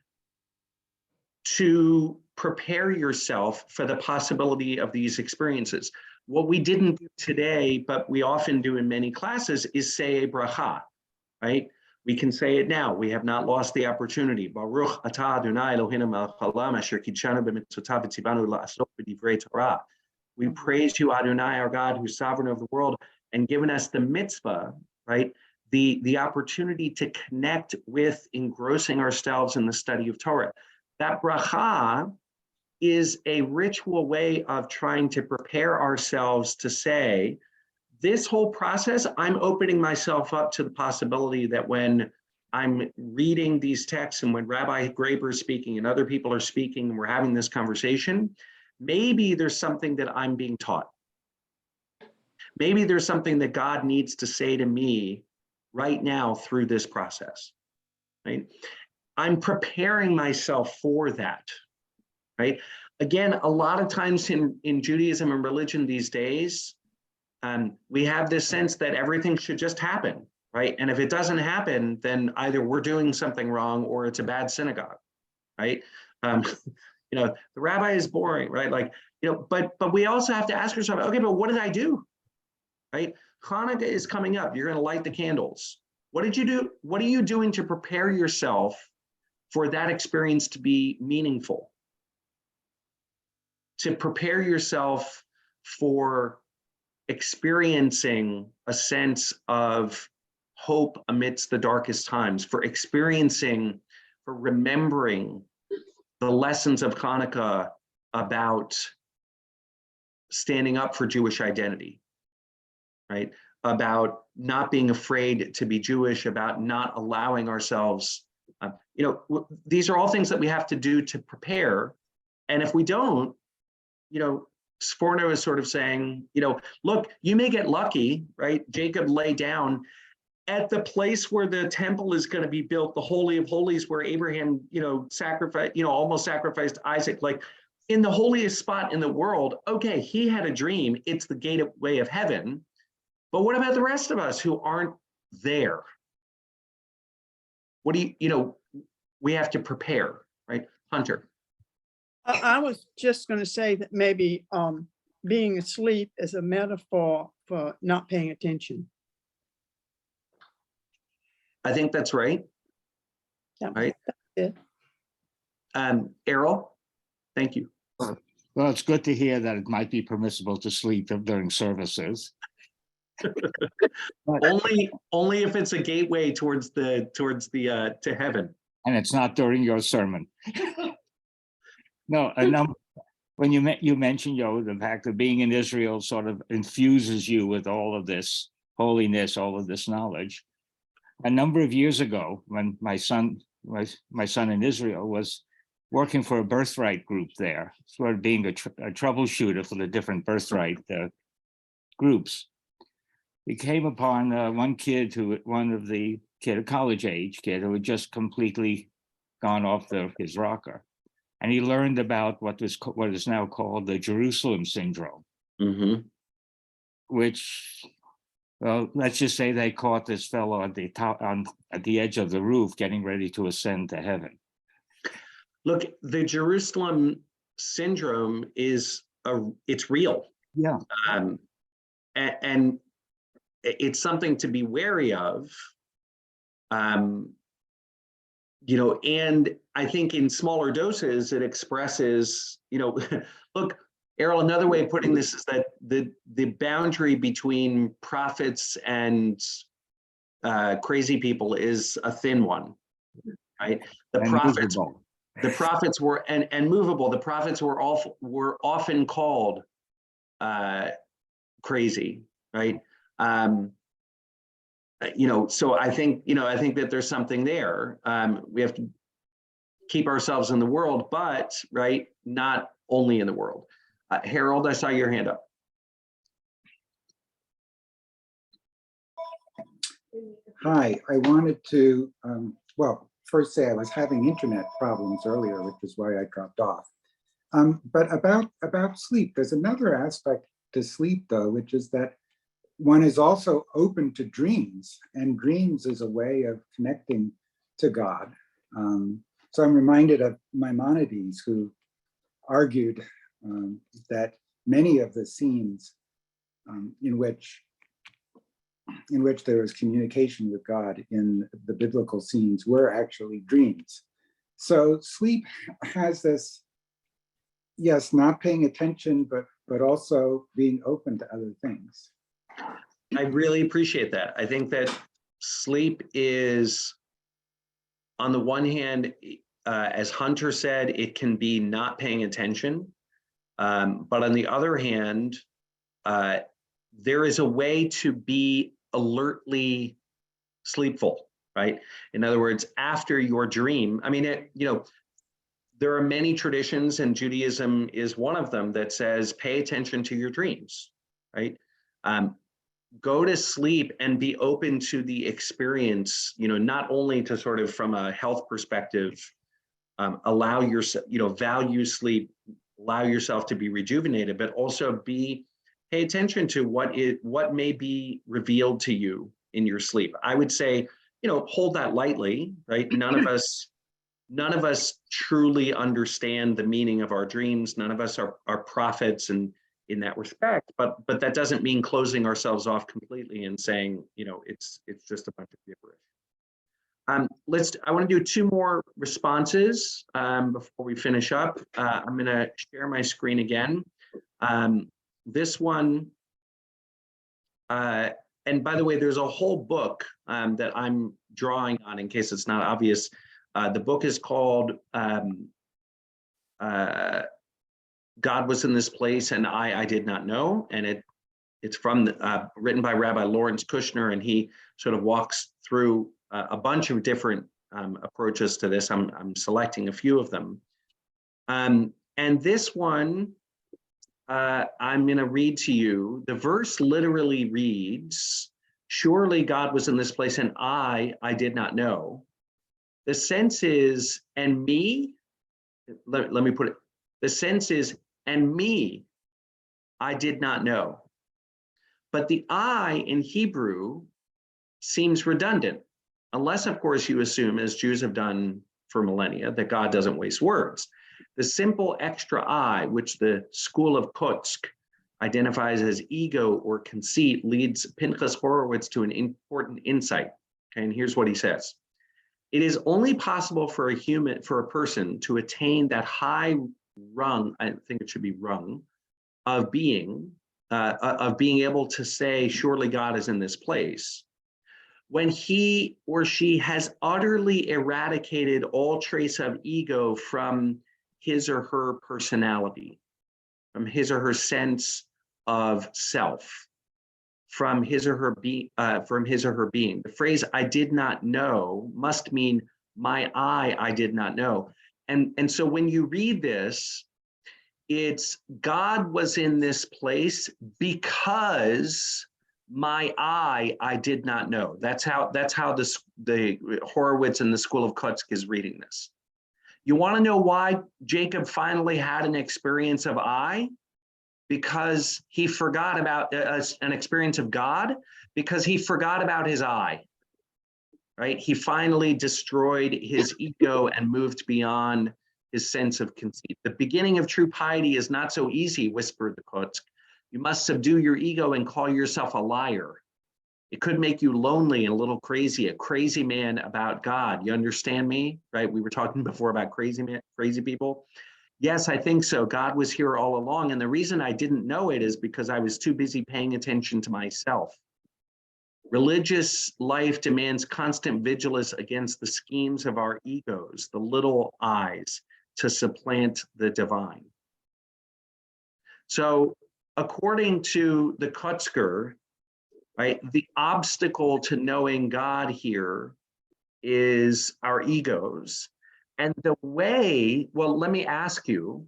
to prepare yourself for the possibility of these experiences? What we didn't do today, but we often do in many classes, is say a bracha, right? We can say it now. We have not lost the opportunity. Baruch atah Adonai Eloheinu melech haolam asher kidshanu b'mitzvotav v'tzivanu la'asot b'divrei Torah. We praise you, Adonai, our God, who's sovereign over the world, and given us the mitzvah, right? The opportunity to connect with engrossing ourselves in the study of Torah. That bracha is a ritual way of trying to prepare ourselves to say, this whole process, I'm opening myself up to the possibility that when I'm reading these texts and when Rabbi Graber is speaking and other people are speaking and we're having this conversation, maybe there's something that I'm being taught. Maybe there's something that God needs to say to me right now through this process, right? I'm preparing myself for that, right? Again, a lot of times in Judaism and religion these days, we have this sense that everything should just happen, right? And if it doesn't happen, then either we're doing something wrong or it's a bad synagogue, right? The rabbi is boring, right? Like, but we also have to ask ourselves, okay, but what did I do, right? Hanukkah is coming up. You're going to light the candles. What did you do? What are you doing to prepare yourself for that experience to be meaningful? To prepare yourself for experiencing a sense of hope amidst the darkest times, for remembering the lessons of Hanukkah about standing up for Jewish identity, right? About not being afraid to be Jewish, about not allowing ourselves, these are all things that we have to do to prepare. And if we don't, Sforno is sort of saying, look, you may get lucky, right? Jacob lay down at the place where the temple is going to be built, the Holy of Holies, where Abraham, almost sacrificed Isaac, like in the holiest spot in the world. Okay, he had a dream. It's the gateway of heaven. But what about the rest of us who aren't there? What do we have to prepare, right? Hunter. I was just going to say that maybe being asleep is a metaphor for not paying attention. I think that's right. Yeah, right. That's it. Errol, thank you. Well, it's good to hear that it might be permissible to sleep during services. Only if it's a gateway towards the to heaven. And it's not during your sermon. No, a number, when you mentioned, the fact that being in Israel sort of infuses you with all of this holiness, all of this knowledge. A number of years ago, when my son in Israel was working for a birthright group there, sort of being a troubleshooter for the different birthright groups, he came upon one a college age kid who had just completely gone off his rocker. And he learned about what is now called the Jerusalem syndrome, Mm-hmm. which, well, let's just say they caught this fellow at the edge of the roof getting ready to ascend to heaven. Look, the Jerusalem syndrome it's real. Yeah. And it's something to be wary of. And I think in smaller doses, it expresses, look, Errol, another way of putting this is that the boundary between prophets and crazy people is a thin one, right? The prophets were and movable. The prophets were often called crazy, right? So I think that there's something there. We have to keep ourselves in the world, but right, not only in the world. Harold, I saw your hand up. Hi, I wanted to, first say I was having internet problems earlier, which is why I dropped off. But about sleep, there's another aspect to sleep though, which is that one is also open to dreams, and dreams is a way of connecting to God. So I'm reminded of Maimonides, who argued that many of the scenes in which there was communication with God in the biblical scenes were actually dreams. So sleep has this, yes, not paying attention, but also being open to other things. I really appreciate that. I think that sleep is, on the one hand, as Hunter said, it can be not paying attention. But on the other hand, there is a way to be alertly sleepful, right? In other words, after your dream, I mean, there are many traditions, and Judaism is one of them, that says, pay attention to your dreams, right? Go to sleep and be open to the experience, not only to sort of from a health perspective, allow yourself, value sleep, allow yourself to be rejuvenated, but also pay attention to what may be revealed to you in your sleep. I would say, hold that lightly, right? None of us truly understand the meaning of our dreams. None of us are prophets and in that respect, but that doesn't mean closing ourselves off completely and saying, it's just a bunch of gibberish. I want to do 2 more responses before we finish up. I'm going to share my screen again. This one, and by the way, there's a whole book that I'm drawing on in case it's not obvious. The book is called God Was in This Place and I Did Not Know, and it's written by Rabbi Lawrence Kushner, and he sort of walks through a bunch of different approaches to this. I'm selecting a few of them. And this one, I'm going to read to you. The verse literally reads, "Surely God was in this place and I did not know." The sense is, and me, let me put it, the sense is, and me, I did not know. But the I in Hebrew seems redundant, unless, of course, you assume, as Jews have done for millennia, that God doesn't waste words. The simple extra I, which the school of Kotsk identifies as ego or conceit, leads Pinchas Horowitz to an important insight. Okay, and here's what he says. It is only possible for a person to attain that high rung, I think it should be rung, of being, of being able to say, surely God is in this place. When he or she has utterly eradicated all trace of ego from his or her personality, from his or her sense of self, from his or her being. The phrase "I did not know" must mean my I did not know. And so when you read this, it's God was in this place because my I did not know. That's how the Horowitz and the School of Kotsk is reading this. You want to know why Jacob finally had an experience of I? Because he forgot about an experience of God, because he forgot about his I, right? He finally destroyed his ego and moved beyond his sense of conceit. The beginning of true piety is not so easy, whispered the Kotsk. You must subdue your ego and call yourself a liar. It could make you lonely and a little crazy, a crazy man about God. You understand me, right? We were talking before about crazy people. Yes, I think so. God was here all along. And the reason I didn't know it is because I was too busy paying attention to myself. Religious life demands constant vigilance against the schemes of our egos, the little I's, to supplant the divine. So according to the Kotsker, right, the obstacle to knowing God here is our egos. And the way, well, let me ask you,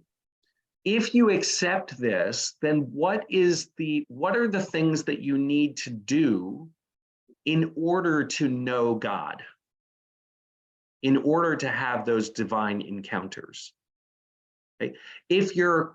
if you accept this, then what are the things that you need to do in order to know God, in order to have those divine encounters? Okay? If the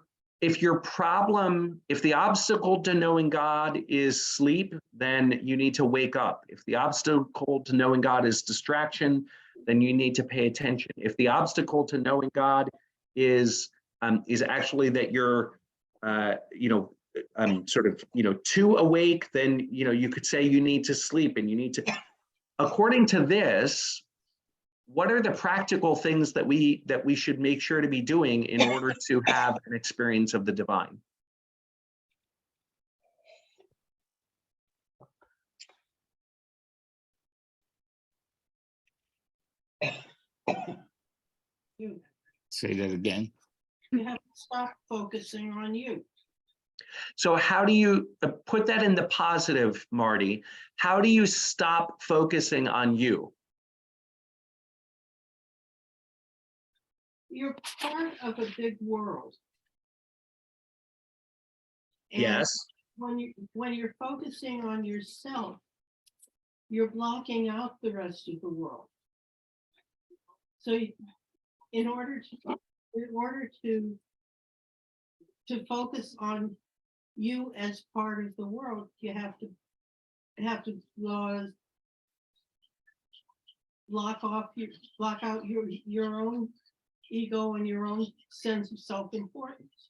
obstacle to knowing God is sleep, then you need to wake up. If the obstacle to knowing God is distraction, then you need to pay attention. If the obstacle to knowing God is actually that you're, too awake, then you could say you need to sleep, and you need to. According to this, what are the practical things that we should make sure to be doing in order to have an experience of the divine? Say that again. You have to stop focusing on you. So how do you put that in the positive, Marty? How do you stop focusing on you? You're part of a big world. And Yes. when you're focusing on yourself, you're blocking out the rest of the world. So in order to focus on you as part of the world, you have to block out your own ego and your own sense of self-importance.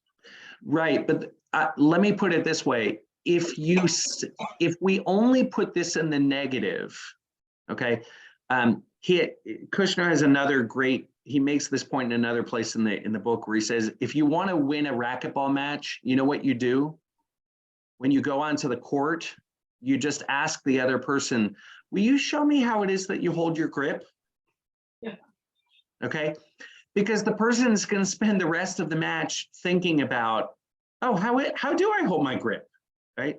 Right, but let me put it this way: if we only put this in the negative, okay. Kushner has another great. He makes this point in another place in the book where he says, if you want to win a racquetball match, you know what you do? When you go onto the court, you just ask the other person, will you show me how it is that you hold your grip? Yeah. Okay. Because the person is going to spend the rest of the match thinking about, oh, how do I hold my grip, right?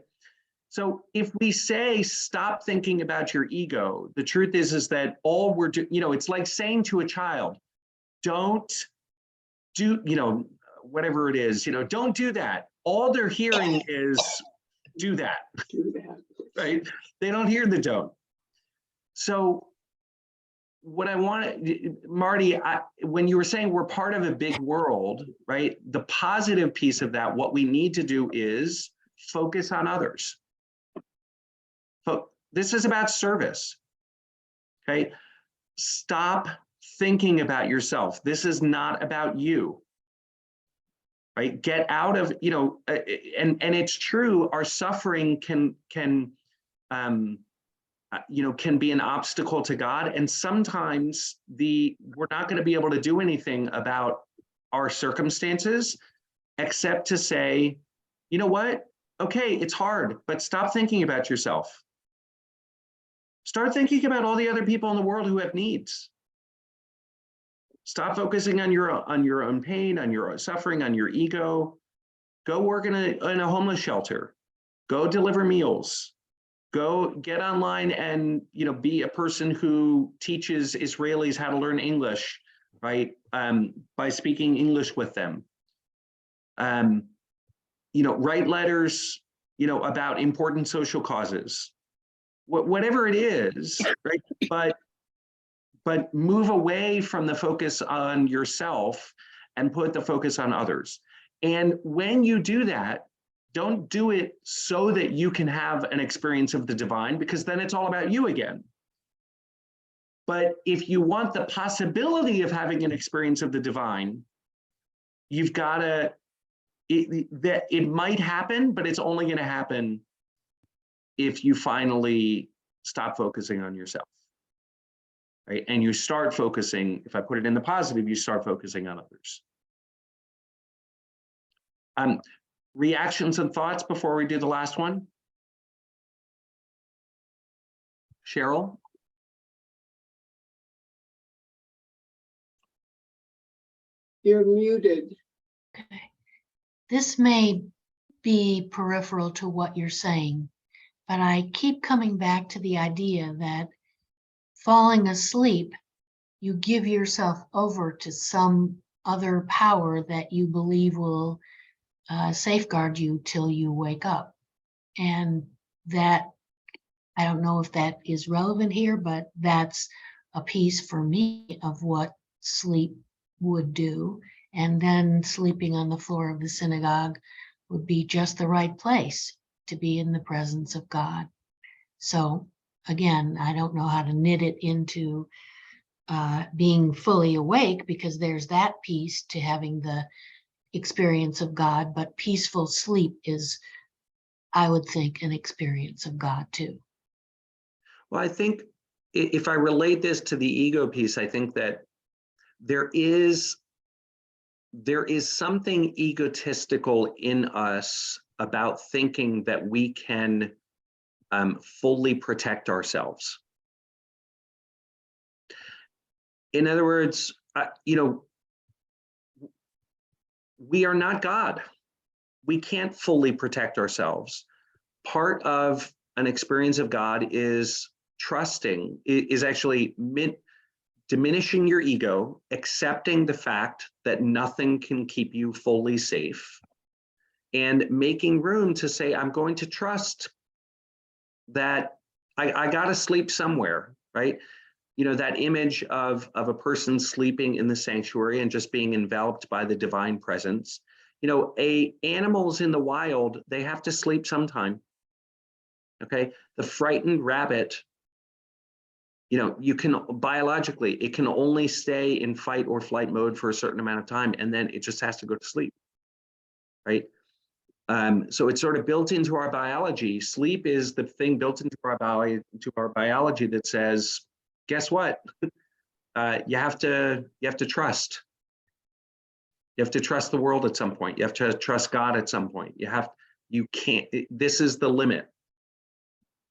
So if we say stop thinking about your ego, the truth is that all we're doing, it's like saying to a child, don't do, whatever it is, don't do that. All they're hearing is do that, right? They don't hear the don't. So what I want, Marty, when you were saying we're part of a big world, right? The positive piece of that, what we need to do is focus on others. This is about service, okay? Stop thinking about yourself. This is not about you, right? Get out of, and it's true, our suffering can be an obstacle to God. And sometimes we're not going to be able to do anything about our circumstances, except to say, you know what? Okay, it's hard, but stop thinking about yourself. Start thinking about all the other people in the world who have needs. Stop focusing on your own pain, on your own suffering, on your ego. Go work in a homeless shelter. Go deliver meals. Go get online and be a person who teaches Israelis how to learn English, right? By speaking English with them. Write letters, about important social causes. Whatever it is, right? But move away from the focus on yourself and put the focus on others. And when you do that, don't do it so that you can have an experience of the divine, because then it's all about you again. But if you want the possibility of having an experience of the divine, you've got to, it might happen, but it's only going to happen if you finally stop focusing on yourself. Right? And you start focusing, if I put it in the positive, you start focusing on others. Reactions and thoughts before we do the last one? Cheryl? You're muted. Okay. This may be peripheral to what you're saying, but I keep coming back to the idea that falling asleep, you give yourself over to some other power that you believe will safeguard you till you wake up. And that, I don't know if that is relevant here, but that's a piece for me of what sleep would do. And then sleeping on the floor of the synagogue would be just the right place to be in the presence of God. So again, I don't know how to knit it into being fully awake, because there's that piece to having the experience of God, but peaceful sleep is, I would think, an experience of God too. Well, I think if I relate this to the ego piece, I think that there is something egotistical in us about thinking that we can fully protect ourselves. In other words, we are not God. We can't fully protect ourselves. Part of an experience of God is trusting, is actually diminishing your ego, accepting the fact that nothing can keep you fully safe, and making room to say, I'm going to trust that I got to sleep somewhere, right? That image of a person sleeping in the sanctuary and just being enveloped by the divine presence. Animals in the wild, they have to sleep sometime. Okay, the frightened rabbit, you can biologically, it can only stay in fight or flight mode for a certain amount of time, and then it just has to go to sleep, right? So it's sort of built into our biology. Sleep is the thing built into our biology that says, guess what? You have to trust. You have to trust the world at some point. You have to trust God at some point. You can't, this is the limit,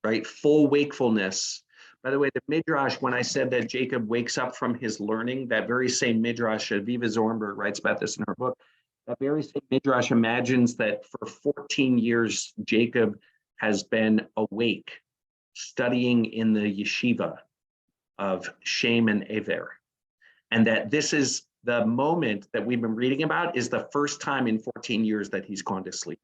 right? Full wakefulness. By the way, the Midrash, when I said that Jacob wakes up from his learning, that very same Midrash, Aviva Zornberg writes about this in her book, that very same Midrash imagines that for 14 years, Jacob has been awake, studying in the yeshiva of Shem and Ever. And that this is the moment that we've been reading about, is the first time in 14 years that he's gone to sleep,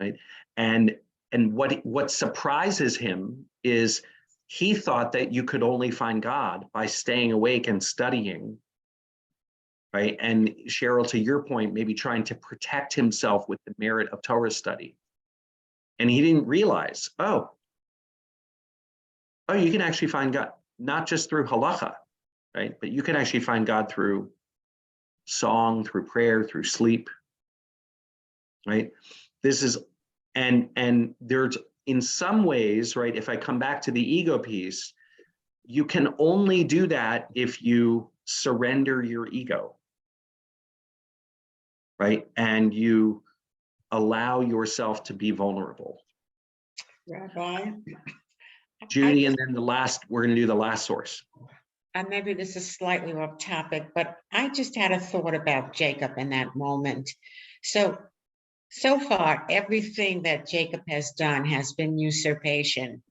right? And what surprises him is he thought that you could only find God by staying awake and studying, right? And Cheryl, to your point, maybe trying to protect himself with the merit of Torah study. And he didn't realize, oh, you can actually find God, not just through halacha, right? But you can actually find God through song, through prayer, through sleep, right? This is, and there's, in some ways, right, if I come back to the ego piece, you can only do that if you surrender your ego, right? And you allow yourself to be vulnerable. Rabbi. Judy, and then we're going to do the last source. And maybe this is slightly off topic, but I just had a thought about Jacob in that moment. So far, everything that Jacob has done has been usurpation,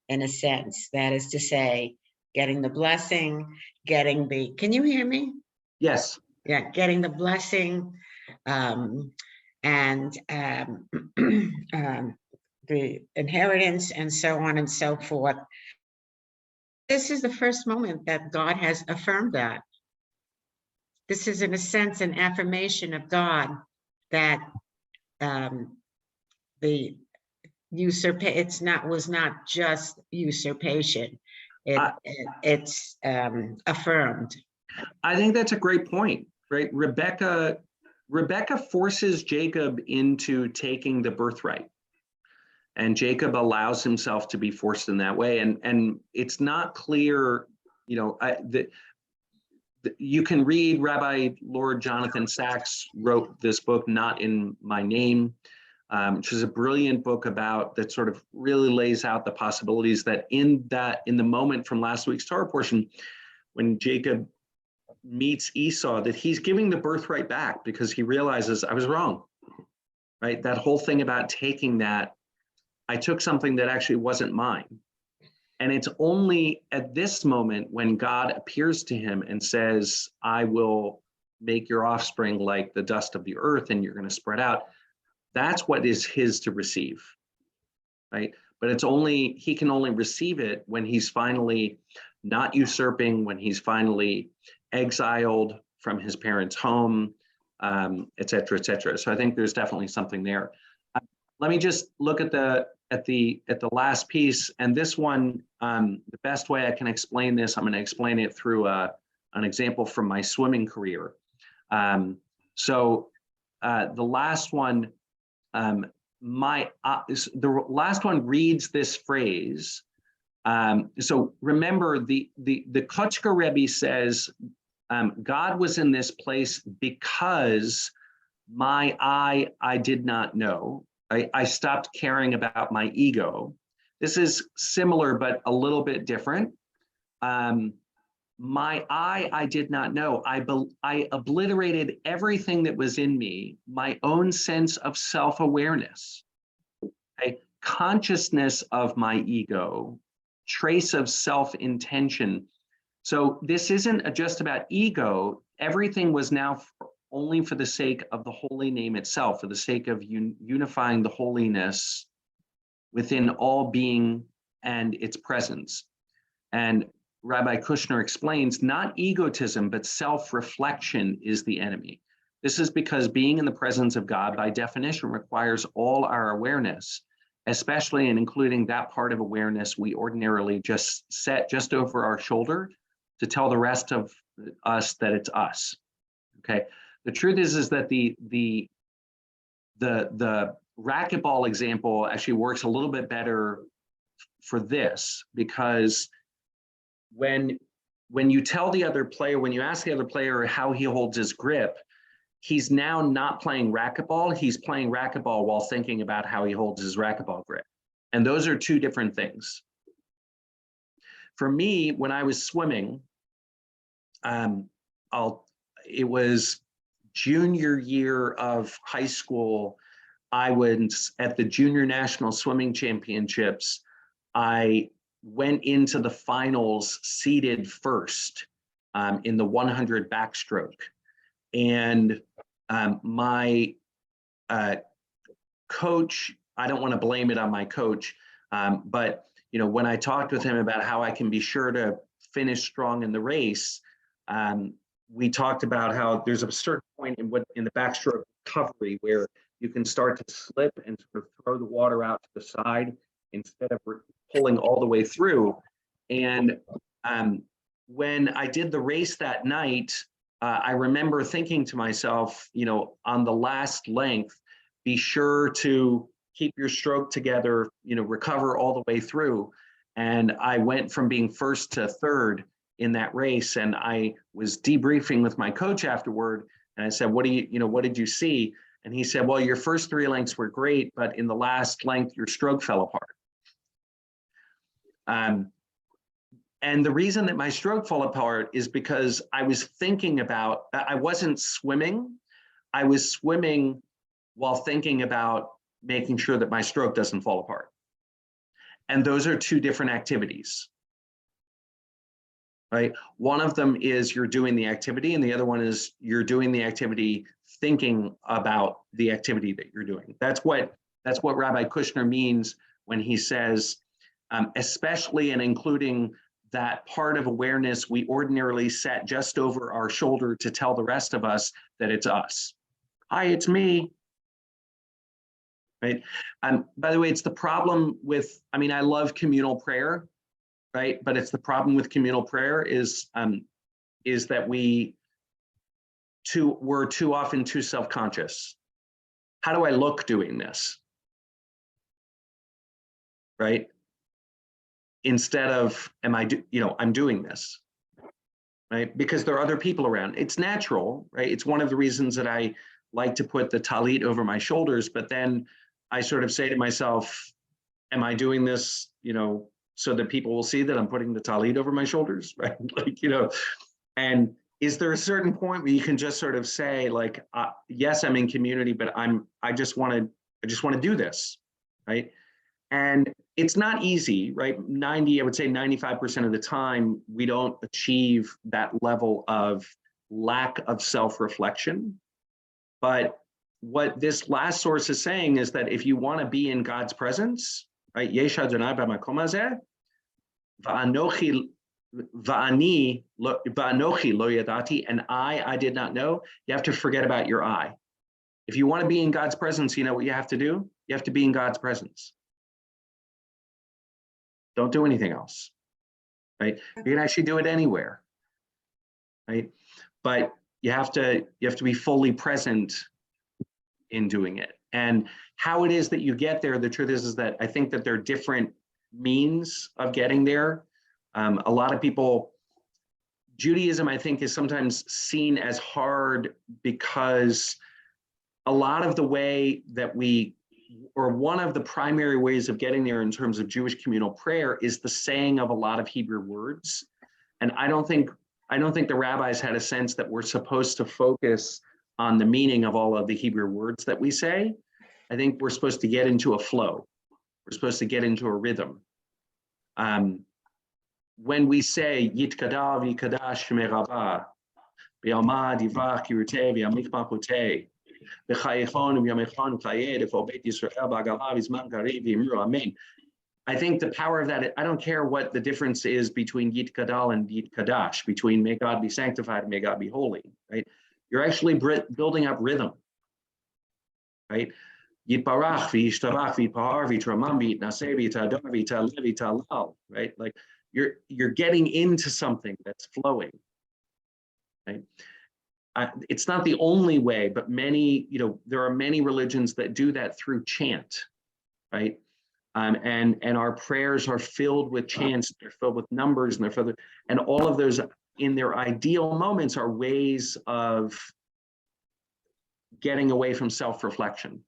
in a sense. That is to say, getting the blessing, can you hear me? Yes. Yeah, getting the blessing, and the inheritance and so on and so forth. This is the first moment that God has affirmed that. This is, in a sense, an affirmation of God that the was not just usurpation. It's affirmed. I think that's a great point, right? Rebecca forces Jacob into taking the birthright, and Jacob allows himself to be forced in that way. And it's not clear, you can read. Rabbi Lord Jonathan Sacks wrote this book, Not in My Name, which is a brilliant book that sort of really lays out the possibilities that in the moment from last week's Torah portion, when Jacob meets Esau, that he's giving the birthright back because he realizes, I was wrong, right? That whole thing about taking that, I took something that actually wasn't mine. And it's only at this moment when God appears to him and says, I will make your offspring like the dust of the earth and you're going to spread out. That's what is his to receive, right? But he can only receive it when he's finally not usurping, when he's finally exiled from his parents' home, et cetera, et cetera. So I think there's definitely something there. Let me just look at the last piece, and this one, the best way I can explain this, I'm going to explain it through an example from my swimming career. The last one, the last one reads this phrase. So remember, the Kochka Rebbe says, God was in this place because I did not know. I stopped caring about my ego. This is similar, but a little bit different. I did not know. I obliterated everything that was in me, my own sense of self-awareness, a consciousness of my ego, trace of self-intention. So this isn't just about ego. Everything was now only for the sake of the holy name itself, for the sake of unifying the holiness within all being and its presence. And Rabbi Kushner explains, not egotism, but self-reflection is the enemy. This is because being in the presence of God, by definition, requires all our awareness, especially and including that part of awareness we ordinarily just set just over our shoulder to tell the rest of us that it's us, okay? The truth is that the racquetball example actually works a little bit better for this, because when you tell the other player, when you ask the other player how he holds his grip, he's now not playing racquetball, he's playing racquetball while thinking about how he holds his racquetball grip. And those are two different things. For me, when I was swimming, it was junior year of high school. I was at the Junior National Swimming Championships. I went into the finals seated first in the 100 backstroke. And my coach, I don't want to blame it on my coach, but when I talked with him about how I can be sure to finish strong in the race, we talked about how there's a certain point in the backstroke recovery where you can start to slip and sort of throw the water out to the side instead of pulling all the way through. And when I did the race that night, I remember thinking to myself, on the last length, be sure to keep your stroke together, recover all the way through. And I went from being first to third in that race. And I was debriefing with my coach afterward. And I said, what did you see? And he said, well, your first 3 lengths were great, but in the last length, your stroke fell apart. And the reason that my stroke fell apart is because I was thinking about, I wasn't swimming. I was swimming while thinking about making sure that my stroke doesn't fall apart. And those are 2 different activities, right? One of them is you're doing the activity, and the other one is you're doing the activity thinking about the activity that you're doing. That's what Rabbi Kushner means when he says, especially and including that part of awareness we ordinarily set just over our shoulder to tell the rest of us that it's us. Hi, it's me. Right. By the way, it's the problem with, I mean, I love communal prayer, right? But it's the problem with communal prayer is that we're too often too self-conscious. How do I look doing this? Right? Instead of, I'm doing this, right? Because there are other people around. It's natural, right? It's one of the reasons that I like to put the talit over my shoulders, but then I sort of say to myself, am I doing this, so that people will see that I'm putting the talit over my shoulders, right? And is there a certain point where you can just sort of say like, yes, I'm in community, but I just want to do this, right? And it's not easy, right? I would say 95% of the time, we don't achieve that level of lack of self-reflection. But what this last source is saying is that if you want to be in God's presence, right? Yesh Adonai b'makom hazeh, va'anochi lo yadati, and I did not know. You have to forget about your I. If you want to be in God's presence, you know what you have to do? You have to be in God's presence. Don't do anything else, right? You can actually do it anywhere, right? But you have to be fully present in doing it. And how it is that you get there, the truth is that I think that there are different means of getting there. A lot of people, Judaism, I think, is sometimes seen as hard because a lot of the way that one of the primary ways of getting there in terms of Jewish communal prayer is the saying of a lot of Hebrew words. And I don't think the rabbis had a sense that we're supposed to focus on the meaning of all of the Hebrew words that we say. I think we're supposed to get into a flow. We're supposed to get into a rhythm. When we say Yitkadav Yikadash Shmei Rabbah, B'Yamad Yivach Yiruteh V'Yamich Malchuteh, B'Chayechon V'Yamechon Chayed Efo Beit Yisrael B'Agalav Yizman Karev V'Yimru Amen. I think the power of that, I don't care what the difference is between Yit Kadal and Yit Kadash, between may God be sanctified and may God be holy, right? You're actually building up rhythm, right? Yit Barach V'Yishtarach V'Yitpahar V'Yitramam V'Yitnaseh V'Yitadar V'Yitalev V'Yitalal, right? Like you're getting into something that's flowing, right? It's not the only way, but there are many religions that do that through chant, right? And our prayers are filled with chants, they're filled with numbers, and all of those in their ideal moments are ways of getting away from self-reflection.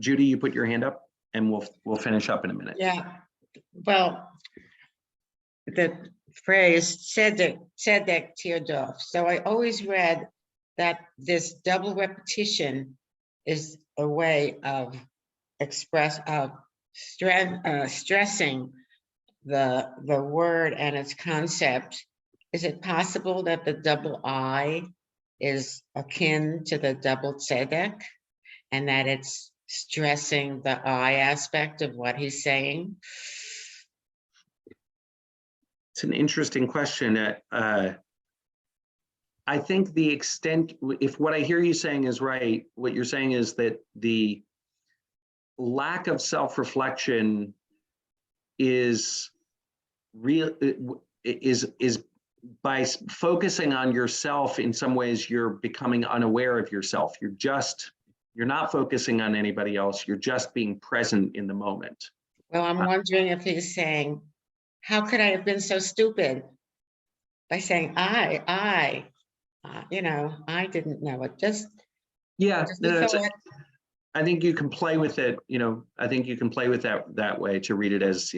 Judy, you put your hand up and we'll finish up in a minute. Yeah, well, the phrase tzedek tirdof. So I always read that this double repetition is a way of stressing the word and its concept. Is it possible that the double I is akin to the double tzedek, and that it's stressing the I aspect of what he's saying? It's an interesting question. I think the extent, if what I hear you saying is right, what you're saying is that the lack of self-reflection is by focusing on yourself. In some ways, you're becoming unaware of yourself. You're not focusing on anybody else. You're just being present in the moment. Well, I'm wondering if he's saying, how could I have been so stupid by saying I didn't know it. Just Yeah, Just no, a it's- thought. I think you can play with it, I think you can play with that way to read it as,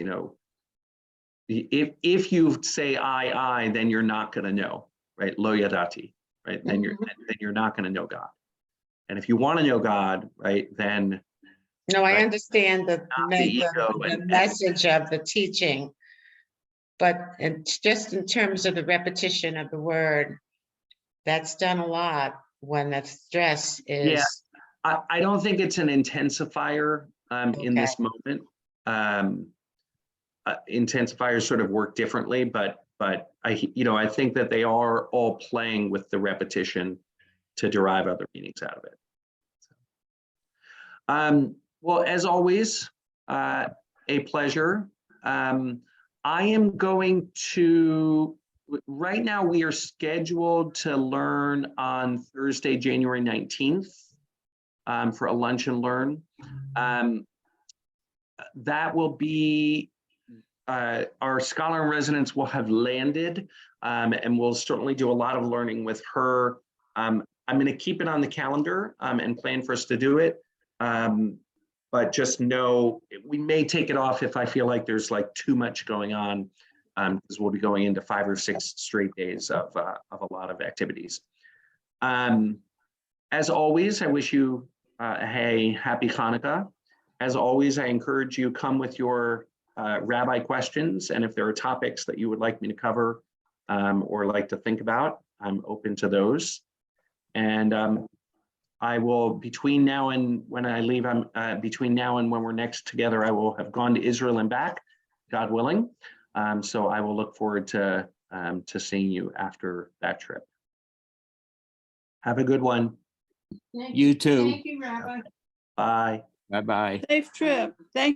if you say I, then you're not going to know, right? Lo yadati, right? Then you're not going to know God. And if you want to know God, right, then No, I Right. understand the, Not the ego the and- message of the teaching. But it's just in terms of the repetition of the word, that's done a lot when the stress is. I don't think it's an intensifier in this moment. Intensifiers sort of work differently, but I think that they are all playing with the repetition to derive other meanings out of it. Well, as always, a pleasure. I am going to, right now we are scheduled to learn on Thursday, January 19th for a lunch and learn. That will be, our scholar in residence will have landed and we'll certainly do a lot of learning with her. I'm going to keep it on the calendar and plan for us to do it. But just know we may take it off if I feel like there's like too much going on, because we'll be going into 5 or 6 straight days of a lot of activities. As always, I wish you a happy Hanukkah. As always, I encourage you come with your rabbi questions, and if there are topics that you would like me to cover or like to think about, I'm open to those. And I will, between now and when I leave, between now and when we're next together, I will have gone to Israel and back, God willing. So I will look forward to seeing you after that trip. Have a good one. Thank You too. Thank you, Rabbi. Bye. Bye-bye. Safe trip. Thank